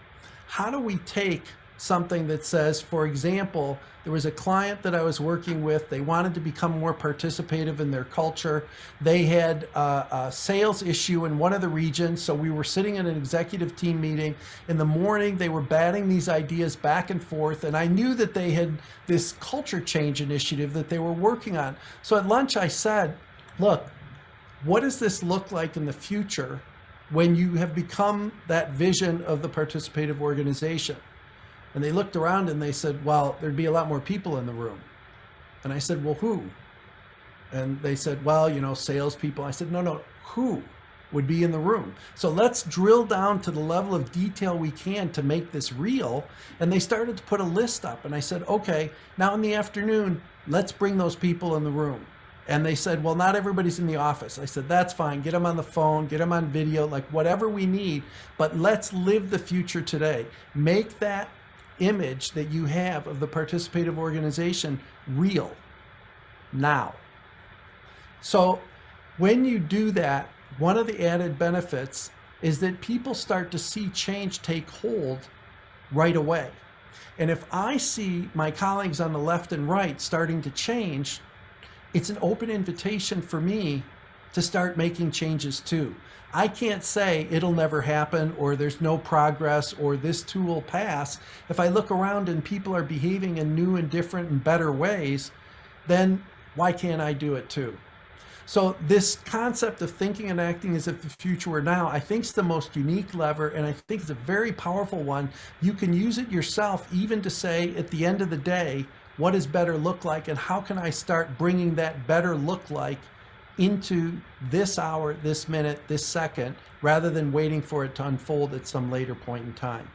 How do we take something that says, for example, there was a client that I was working with, they wanted to become more participative in their culture. They had a sales issue in one of the regions, so we were sitting in an executive team meeting. In the morning, they were batting these ideas back and forth, and I knew that they had this culture change initiative that they were working on. So at lunch, I said, look, what does this look like in the future when you have become that vision of the participative organization? And they looked around and they said, well, there'd be a lot more people in the room. And I said, well, who? And they said, well, salespeople. I said, no, who would be in the room? So let's drill down to the level of detail we can to make this real. And they started to put a list up. And I said, okay, now in the afternoon, let's bring those people in the room. And they said, well, not everybody's in the office. I said, that's fine. Get them on the phone, get them on video, like whatever we need. But let's live the future today. Make that image that you have of the participative organization real now. So when you do that, one of the added benefits is that people start to see change take hold right away. And if I see my colleagues on the left and right starting to change, it's an open invitation for me to start making changes too. I can't say it'll never happen, or there's no progress, or this too will pass. If I look around and people are behaving in new and different and better ways, then why can't I do it too? So this concept of thinking and acting as if the future were now, I think is the most unique lever, and I think it's a very powerful one. You can use it yourself even to say at the end of the day, what does better look like, and how can I start bringing that better look like into this hour, this minute, this second, rather than waiting for it to unfold at some later point in time.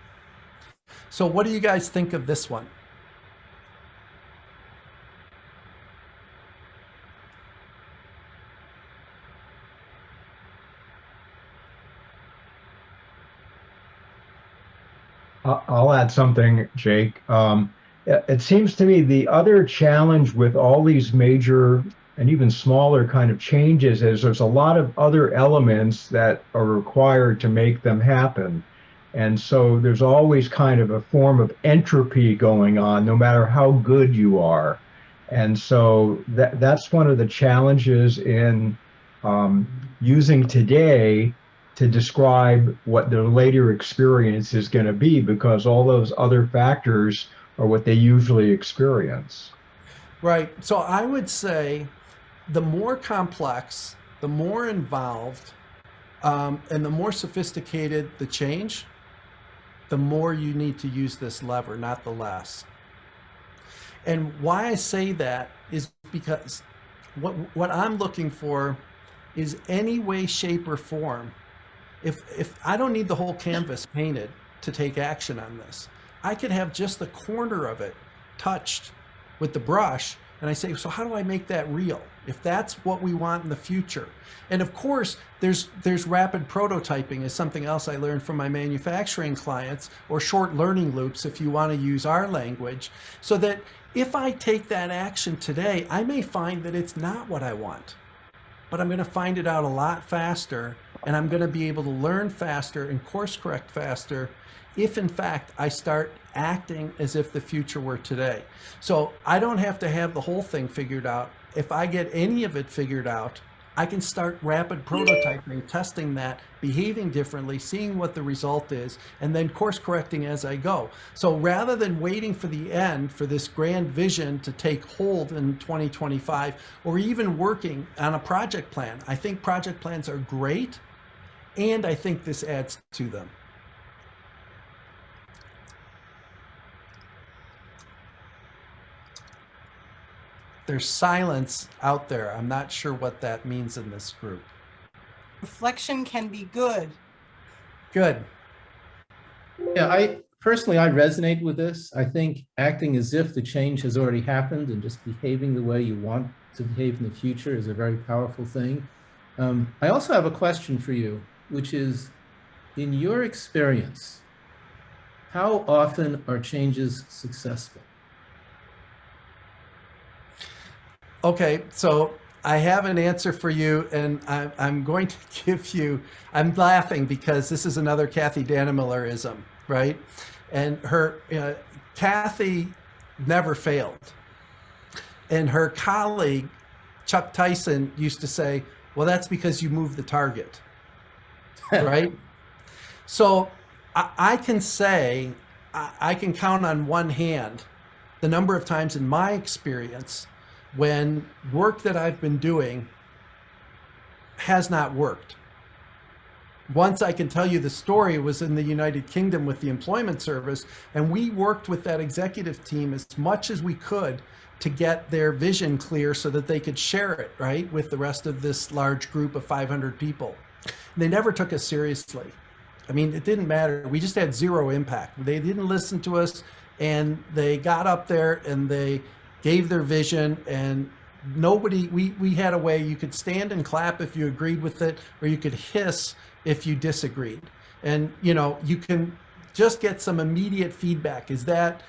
So what do you guys think of this one? I'll add something, Jake. It seems to me the other challenge with all these major and even smaller kind of changes is there's a lot of other elements that are required to make them happen. And so there's always kind of a form of entropy going on, no matter how good you are. And so that's one of the challenges in using today to describe what the later experience is going to be, because all those other factors are what they usually experience. Right. So I would say the more complex, the more involved, and the more sophisticated the change, the more you need to use this lever, not the less. And why I say that is because what I'm looking for is any way, shape, or form. If I don't need the whole canvas painted to take action on this, I could have just the corner of it touched with the brush, and I say, so how do I make that real? If that's what we want in the future. And of course, there's rapid prototyping is something else I learned from my manufacturing clients, or short learning loops if you want to use our language, so that if I take that action today, I may find that it's not what I want, but I'm going to find it out a lot faster, and I'm going to be able to learn faster and course correct faster if in fact I start acting as if the future were today. So I don't have to have the whole thing figured out. If I get any of it figured out, I can start rapid prototyping, testing that, behaving differently, seeing what the result is, and then course correcting as I go. So rather than waiting for the end for this grand vision to take hold in 2025, or even working on a project plan, I think project plans are great, and I think this adds to them. There's silence out there. I'm not sure what that means in this group. Reflection can be good. Good. Yeah, I resonate with this. I think acting as if the change has already happened and just behaving the way you want to behave in the future is a very powerful thing. I also have a question for you, which is, in your experience, how often are changes successful? Okay, so I have an answer for you, and I'm going to give you, I'm laughing because this is another Kathy Dannemillerism, right? And Kathy never failed. And her colleague, Chuck Tyson, used to say, well, that's because you moved the target, right? So I can say, I can count on one hand the number of times in my experience when work that I've been doing has not worked. Once I can tell you the story was in the United Kingdom with the Employment Service, and we worked with that executive team as much as we could to get their vision clear so that they could share it, right, with the rest of this large group of 500 people. And they never took us seriously. I mean, it didn't matter. We just had zero impact. They didn't listen to us, and they got up there and they gave their vision, and nobody, we had a way you could stand and clap if you agreed with it, or you could hiss if you disagreed. And, you know, you can just get some immediate feedback. Is that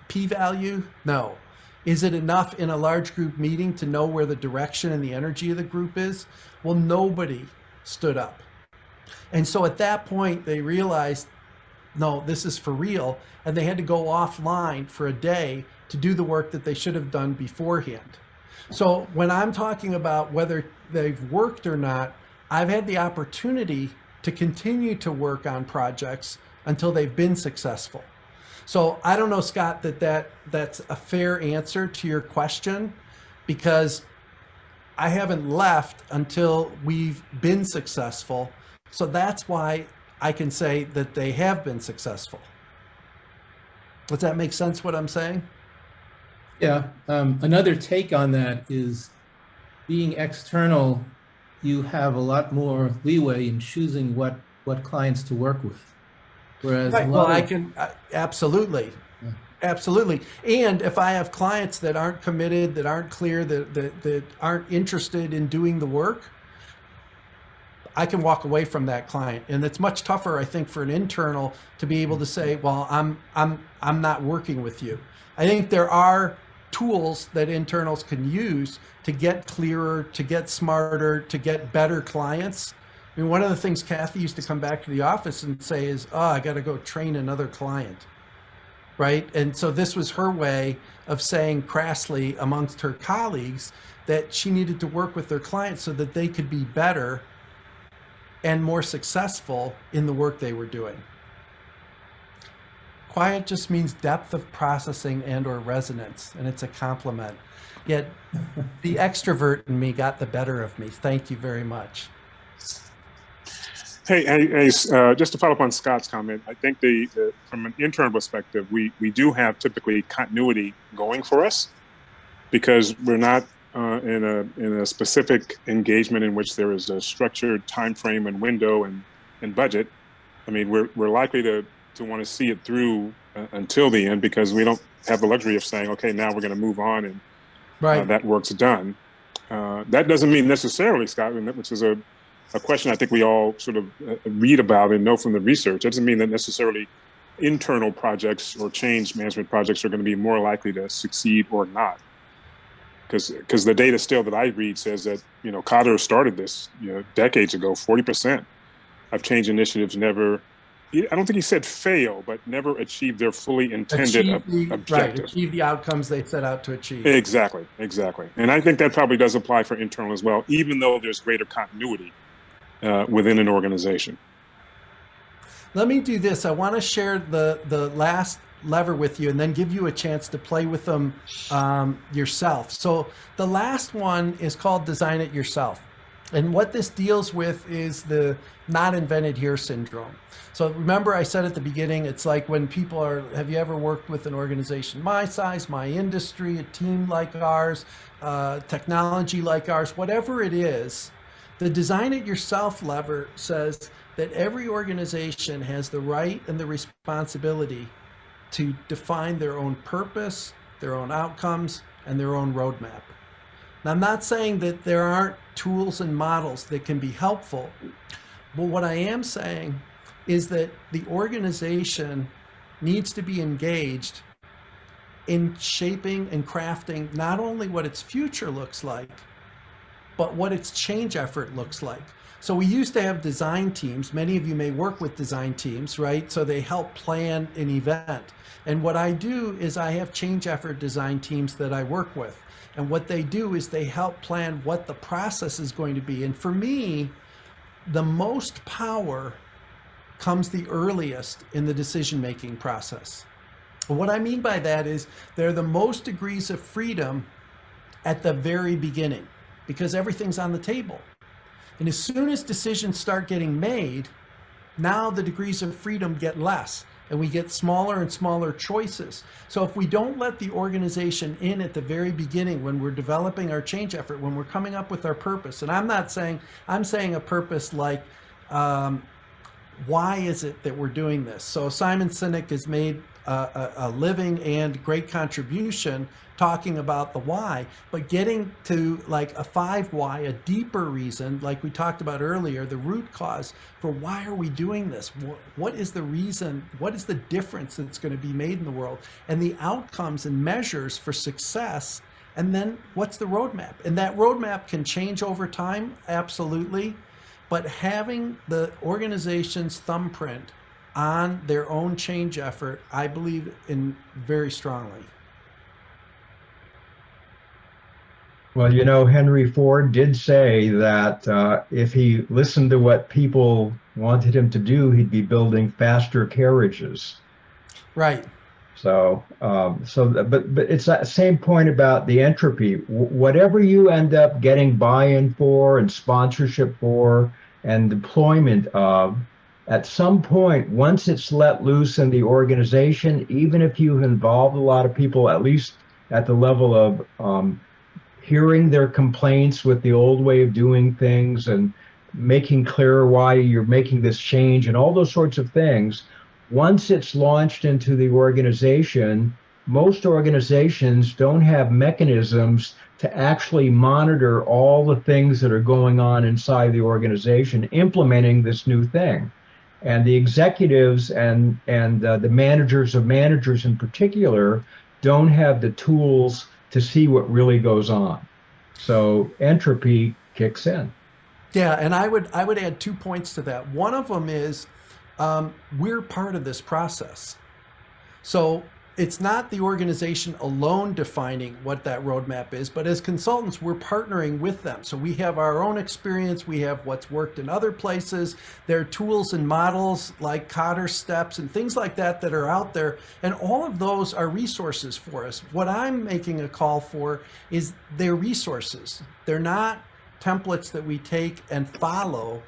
p-value? No. Is it enough in a large group meeting to know where the direction and the energy of the group is? Well, nobody stood up. And so at that point, they realized, no, this is for real. And they had to go offline for a day to do the work that they should have done beforehand. So when I'm talking about whether they've worked or not, I've had the opportunity to continue to work on projects until they've been successful. So I don't know, Scott, that's a fair answer to your question, because I haven't left until we've been successful. So that's why I can say that they have been successful. Does that make sense what I'm saying? Yeah. Another take on that is, being external, you have a lot more leeway in choosing what clients to work with. Whereas right. Well, I can absolutely. Yeah. Absolutely. And if I have clients that aren't committed, that aren't clear, that aren't interested in doing the work, I can walk away from that client. And it's much tougher, I think, for an internal to be able to say, well, I'm not working with you. I think there are tools that internals can use to get clearer, to get smarter, to get better clients. I mean, one of the things Kathy used to come back to the office and say is, oh, I got to go train another client, right? And so this was her way of saying crassly amongst her colleagues that she needed to work with their clients so that they could be better and more successful in the work they were doing. Quiet just means depth of processing and or resonance, and it's a compliment. Yet the extrovert in me got the better of me. Thank you very much. Hey, just to follow up on Scott's comment, I think from an internal perspective, we do have typically continuity going for us, because we're not in a specific engagement in which there is a structured time frame and window and budget. I mean, we're likely to want to see it through until the end, because we don't have the luxury of saying, okay, now we're going to move on and right. That work's done. That doesn't mean necessarily, Scott, which is a question I think we all sort of read about and know from the research. That doesn't mean that necessarily internal projects or change management projects are going to be more likely to succeed or not. Because the data still that I read says that, you know, Cotter started this, you know, decades ago, 40% of change initiatives never I don't think he said fail, but never achieve their fully intended objective. Right, achieve the outcomes they set out to achieve. Exactly. And I think that probably does apply for internal as well, even though there's greater continuity within an organization. Let me do this. I want to share the last lever with you and then give you a chance to play with them yourself. So the last one is called Design It Yourself. And what this deals with is the not invented here syndrome. So remember I said at the beginning, it's like when people are, have you ever worked with an organization my size, my industry, a team like ours, technology like ours, whatever it is, the Design It Yourself lever says that every organization has the right and the responsibility to define their own purpose, their own outcomes, and their own roadmap. Now, I'm not saying that there aren't tools and models that can be helpful, but what I am saying is that the organization needs to be engaged in shaping and crafting not only what its future looks like, but what its change effort looks like. So we used to have design teams. Many of you may work with design teams, right? So they help plan an event. And what I do is I have change effort design teams that I work with. And what they do is they help plan what the process is going to be. And for me, the most power comes the earliest in the decision-making process. And what I mean by that is there are the most degrees of freedom at the very beginning because everything's on the table. And as soon as decisions start getting made, now the degrees of freedom get less and we get smaller and smaller choices. So if we don't let the organization in at the very beginning when we're developing our change effort, when we're coming up with our purpose, and I'm saying a purpose like, why is it that we're doing this? So Simon Sinek has made a living and great contribution talking about the why, but getting to like a 5 why, a deeper reason, like we talked about earlier, the root cause for why are we doing this? What is the reason? What is the difference that's going to be made in the world? And the outcomes and measures for success. And then what's the roadmap? And that roadmap can change over time, absolutely. But having the organization's thumbprint on their own change effort, I believe in very strongly. Well, you know, Henry Ford did say that if he listened to what people wanted him to do, he'd be building faster carriages. Right. So, but it's that same point about the entropy. Whatever you end up getting buy-in for and sponsorship for and deployment of, at some point, once it's let loose in the organization, even if you've involved a lot of people, at least at the level of hearing their complaints with the old way of doing things and making clear why you're making this change and all those sorts of things, once it's launched into the organization, most organizations don't have mechanisms to actually monitor all the things that are going on inside the organization implementing this new thing. And the executives and the managers of managers in particular don't have the tools to see what really goes on. So entropy kicks in. Yeah, and I would add 2 points to that. One of them is we're part of this process. So it's not the organization alone defining what that roadmap is, but as consultants, we're partnering with them. So we have our own experience, we have what's worked in other places. There are tools and models like Cotter steps and things like that that are out there. And all of those are resources for us. What I'm making a call for is they're resources. They're not templates that we take and follow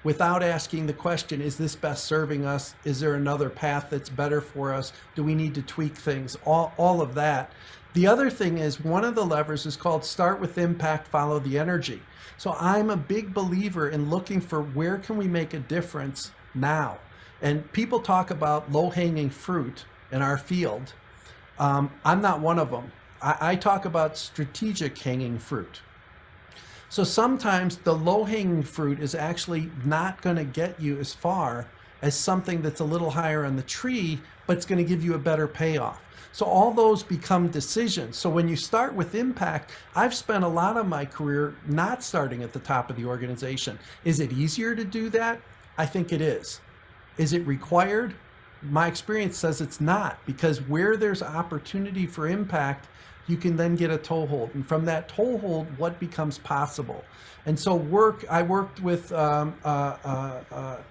without asking the question, is this best serving us? Is there another path that's better for us? Do we need to tweak things? All of that. The other thing is one of the levers is called start with impact, follow the energy. So I'm a big believer in looking for where can we make a difference now? And people talk about low-hanging fruit in our field. I'm not one of them. I talk about strategic hanging fruit. So sometimes the low-hanging fruit is actually not going to get you as far as something that's a little higher on the tree, but it's going to give you a better payoff. So all those become decisions. So when you start with impact, I've spent a lot of my career not starting at the top of the organization. Is it easier to do that? I think it is. Is it required? My experience says it's not, because where there's opportunity for impact, you can then get a toehold. And from that toehold, what becomes possible? And so I worked with another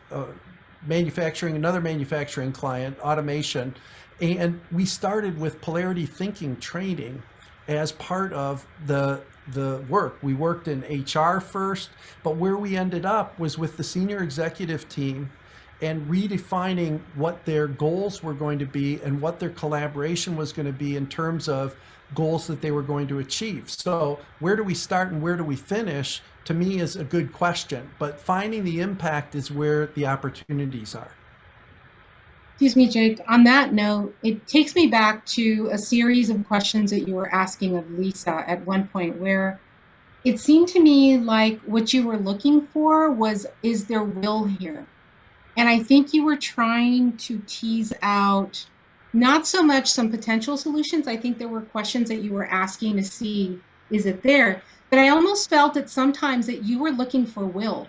manufacturing client, automation, and we started with polarity thinking training as part of the work. We worked in HR first, but where we ended up was with the senior executive team and redefining what their goals were going to be and what their collaboration was going to be in terms of goals that they were going to achieve. So where do we start and where do we finish, to me, is a good question, but finding the impact is where the opportunities are. Excuse me, Jake. On that note, it takes me back to a series of questions that you were asking of Lisa at one point, where it seemed to me like what you were looking for was, is there will here? And I think you were trying to tease out not so much some potential solutions. I think there were questions that you were asking to see, is it there? But I almost felt that sometimes that you were looking for will.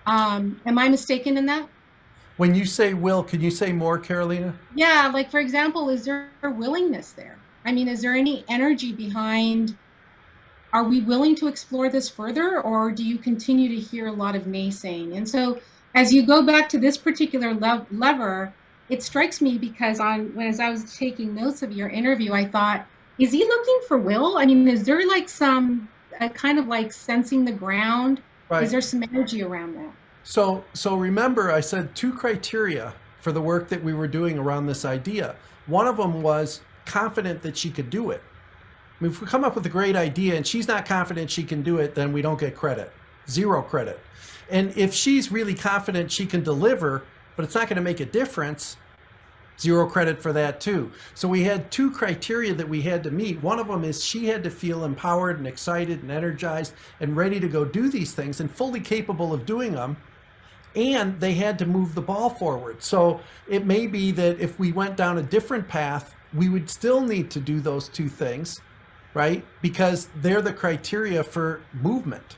Am I mistaken in that? When you say will, can you say more, Carolina? Yeah, like for example, is there a willingness there? I mean, is there any energy behind, are we willing to explore this further, or do you continue to hear a lot of naysaying? And so as you go back to this particular lever, it strikes me because as I was taking notes of your interview, I thought, is he looking for will? I mean, is there like some kind of like sensing the ground? Right. Is there some energy around that? So remember, I said 2 criteria for the work that we were doing around this idea. One of them was confident that she could do it. I mean, if we come up with a great idea and she's not confident she can do it, then we don't get credit, 0 credit. And if she's really confident she can deliver, but it's not going to make a difference, 0 credit for that too. So we had 2 criteria that we had to meet. One of them is she had to feel empowered and excited and energized and ready to go do these things and fully capable of doing them. And they had to move the ball forward. So it may be that if we went down a different path, we would still need to do those 2 things, right? Because they're the criteria for movement.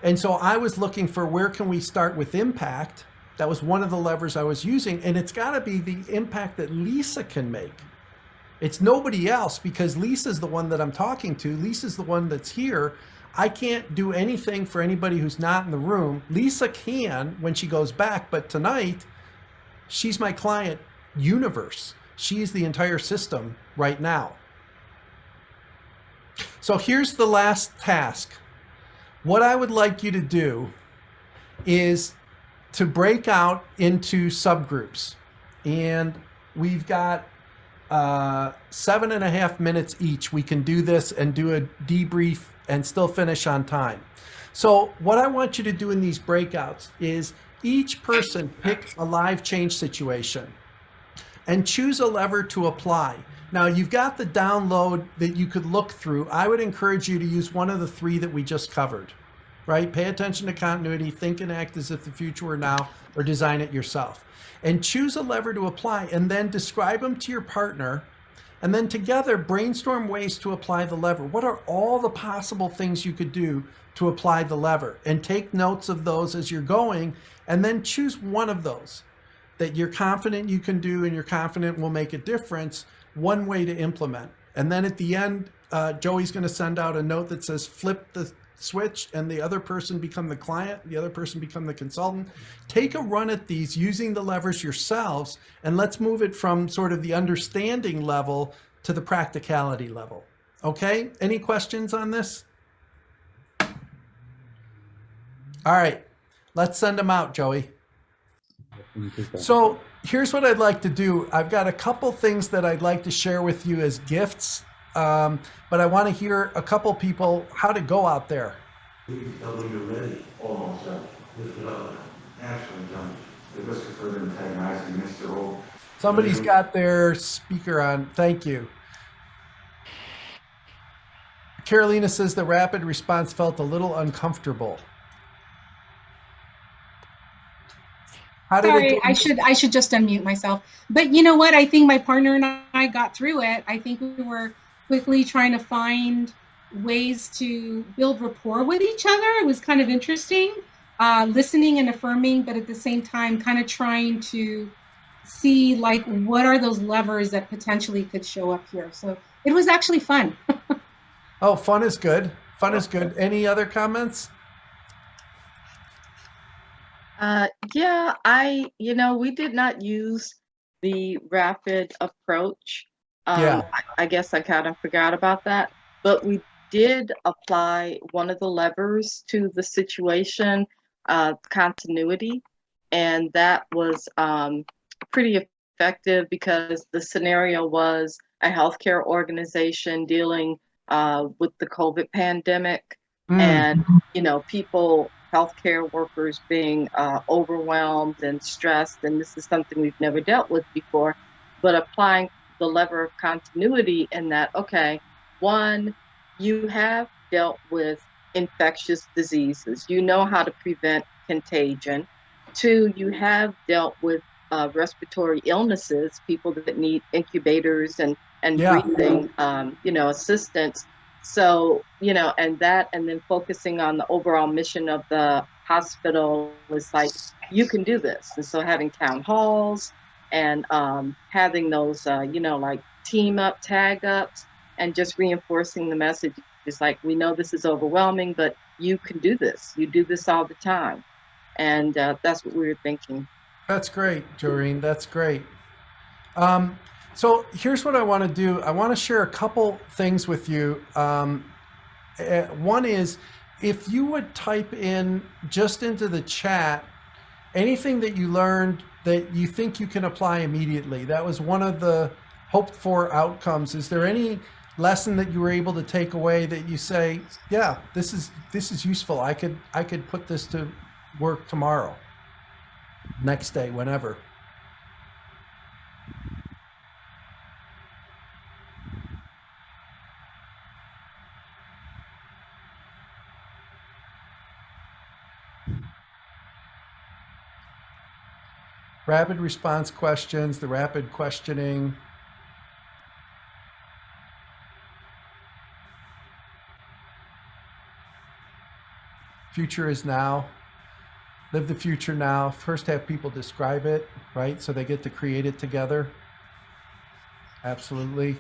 And so I was looking for, where can we start with impact? That was one of the levers I was using. And it's got to be the impact that Lisa can make. It's nobody else, because Lisa's the one that I'm talking to. Lisa's the one that's here. I can't do anything for anybody who's not in the room. Lisa can when she goes back, but tonight, she's my client universe. She's the entire system right now. So here's the last task. What I would like you to do is to break out into subgroups. And we've got 7.5 minutes each. We can do this and do a debrief and still finish on time. So what I want you to do in these breakouts is each person pick a live change situation and choose a lever to apply. Now you've got the download that you could look through. I would encourage you to use one of the 3 that we just covered, right? Pay attention to continuity, think and act as if the future were now, or design it yourself. And choose a lever to apply, and then describe them to your partner. And then together brainstorm ways to apply the lever. What are all the possible things you could do to apply the lever? And take notes of those as you're going, and then choose one of those that you're confident you can do and you're confident will make a difference, one way to implement. And then at the end, Joey's going to send out a note that says flip the switch and the other person become the client, the other person become the consultant. Take a run at these using the levers yourselves, and let's move it from sort of the understanding level to the practicality level. Okay, any questions on this? All right, let's send them out, Joey. So here's what I'd like to do. I've got a couple things that I'd like to share with you as gifts. But I want to hear a couple people how to go out there. Almost lift it up, actually done. The risk of further antagonizing Mr. Old. Somebody's got their speaker on. Thank you. Carolina says the rapid response felt a little uncomfortable. How did Sorry, I should just unmute myself. But you know what? I think my partner and I got through it. I think we were quickly trying to find ways to build rapport with each other. It was kind of interesting. listening and affirming, but at the same time, kind of trying to see like what are those levers that potentially could show up here. So it was actually fun. Oh, fun is good. Fun is good. Any other comments? Yeah, we did not use the rapid approach. Yeah. I guess I kind of forgot about that, but we did apply one of the levers to the situation, continuity, and that was pretty effective because the scenario was a healthcare organization dealing with the COVID pandemic, and people, healthcare workers being overwhelmed and stressed, and this is something we've never dealt with before, but applying the lever of continuity in that, okay, one, you have dealt with infectious diseases, you know how to prevent contagion. Two, you have dealt with respiratory illnesses, people that need incubators and breathing, assistance. So, and then focusing on the overall mission of the hospital is like, you can do this. And so having town halls and having those, like team up, tag ups, and just reinforcing the message is like, we know this is overwhelming, but you can do this. You do this all the time. And that's what we were thinking. That's great, Joreen. That's great. So here's what I want to do. I want to share a couple things with you. One is, if you would type in just into the chat anything that you learned that you think you can apply immediately. That was one of the hoped for outcomes. Is there any lesson that you were able to take away that you say, yeah, this is useful. I could put this to work tomorrow, next day, whenever? Rapid response questions, the rapid questioning. Future is now. Live the future now. First have people describe it, right? So they get to create it together. Absolutely.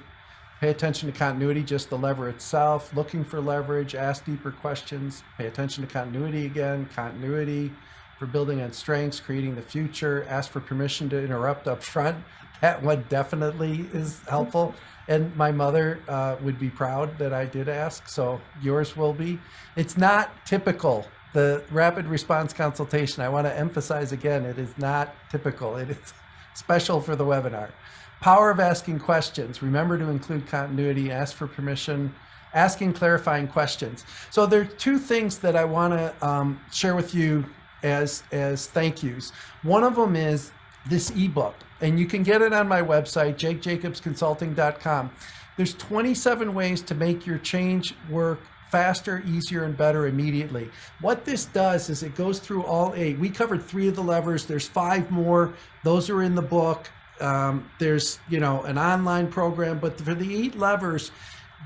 Pay attention to continuity, just the lever itself. Looking for leverage, ask deeper questions. Pay attention to continuity again, continuity. For building on strengths, creating the future, ask for permission to interrupt up front. That one definitely is helpful. And my mother would be proud that I did ask, so yours will be. It's not typical. The rapid response consultation, I want to emphasize again, it is not typical. It is special for the webinar. Power of asking questions. Remember to include continuity, ask for permission, asking clarifying questions. So there are two things that I want to share with you as thank yous. One of them is this ebook, and you can get it on my website, jakejacobsconsulting.com. There's 27 ways to make your change work faster, easier, and better immediately. What this does is it goes through all 8. We covered 3 of the levers. There's 5 more. Those are in the book. There's an online program, but for the 8 levers,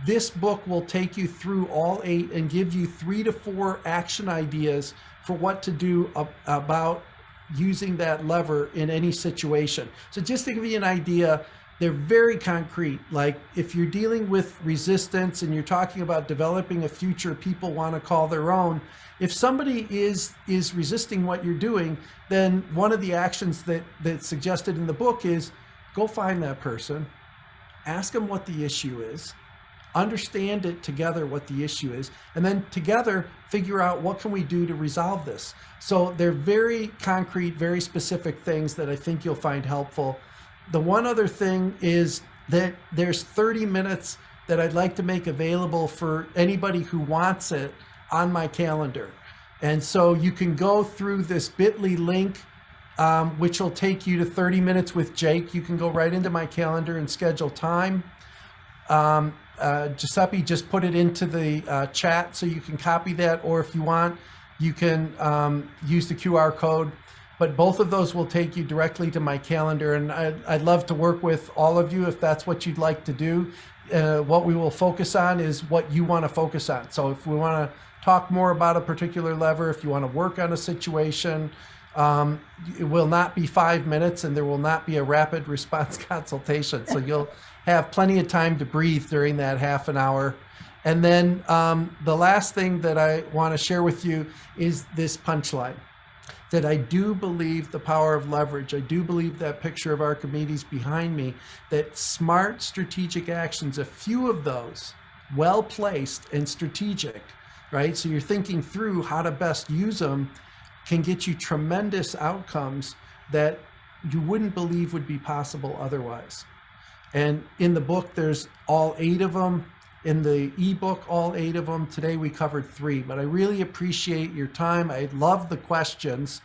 this book will take you through all 8 and give you 3 to 4 action ideas for what to do about using that lever in any situation. So just to give you an idea, they're very concrete. Like if you're dealing with resistance and you're talking about developing a future people want to call their own, if somebody is resisting what you're doing, then one of the actions that's suggested in the book is go find that person, ask them what the issue is, understand it together what the issue is, and then together figure out what can we do to resolve this. So they're very concrete, very specific things that I think you'll find helpful. The one other thing is that there's 30 minutes that I'd like to make available for anybody who wants it on my calendar. And so you can go through this bit.ly link, which will take you to 30 minutes with Jake. You can go right into my calendar and schedule time. Giuseppe just put it into the chat so you can copy that, or if you want, you can use the QR code. But both of those will take you directly to my calendar, and I'd love to work with all of you if that's what you'd like to do. what we will focus on is what you want to focus on. So if we want to talk more about a particular lever, if you want to work on a situation, it will not be 5 minutes and there will not be a rapid response consultation. So you'll have plenty of time to breathe during that half an hour. And then the last thing that I want to share with you is this punchline, that I do believe the power of leverage. I do believe that picture of Archimedes behind me, that smart strategic actions, a few of those, well placed and strategic, right? So you're thinking through how to best use them, can get you tremendous outcomes that you wouldn't believe would be possible otherwise. And in the book, there's all 8 of them. In the ebook, all 8 of them. Today we covered 3, but I really appreciate your time. I love the questions.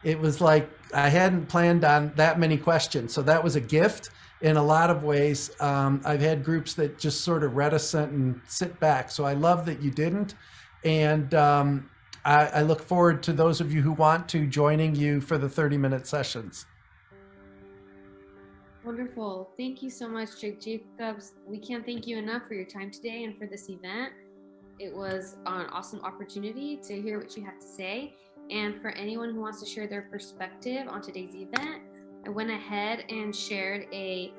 It was like I hadn't planned on that many questions, so that was a gift in a lot of ways. I've had groups that just sort of reticent and sit back, so I love that you didn't. And I look forward to those of you who want to joining you for the 30-minute sessions. Wonderful. Thank you so much, Jake Jacobs. We can't thank you enough for your time today and for this event. It was an awesome opportunity to hear what you have to say. And for anyone who wants to share their perspective on today's event, I went ahead and shared a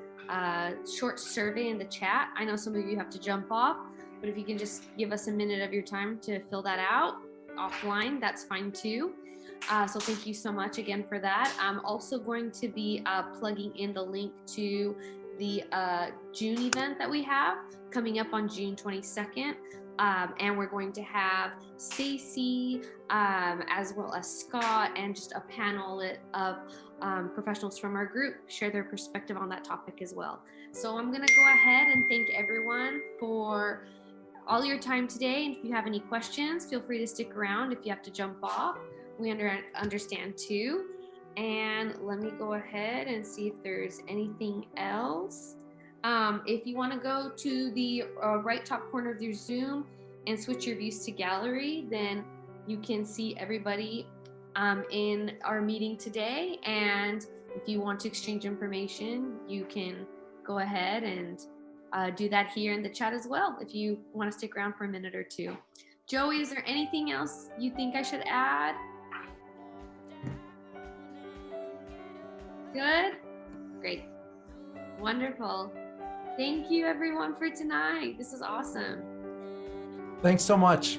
short survey in the chat. I know some of you have to jump off, but if you can just give us a minute of your time to fill that out offline, that's fine too. So thank you so much again for that. I'm also going to be plugging in the link to the June event that we have coming up on June 22nd. And we're going to have Stacy as well as Scott and just a panel of professionals from our group share their perspective on that topic as well. So I'm going to go ahead and thank everyone for all your time today. And if you have any questions, feel free to stick around. If you have to jump off, we understand too. And let me go ahead and see if there's anything else. If you want to go to the right top corner of your Zoom and switch your views to gallery, then you can see everybody in our meeting today. And if you want to exchange information, you can go ahead and do that here in the chat as well, if you want to stick around for a minute or two. Joey, is there anything else you think I should add? Good? Great. Wonderful. Thank you everyone for tonight. This is awesome. Thanks so much.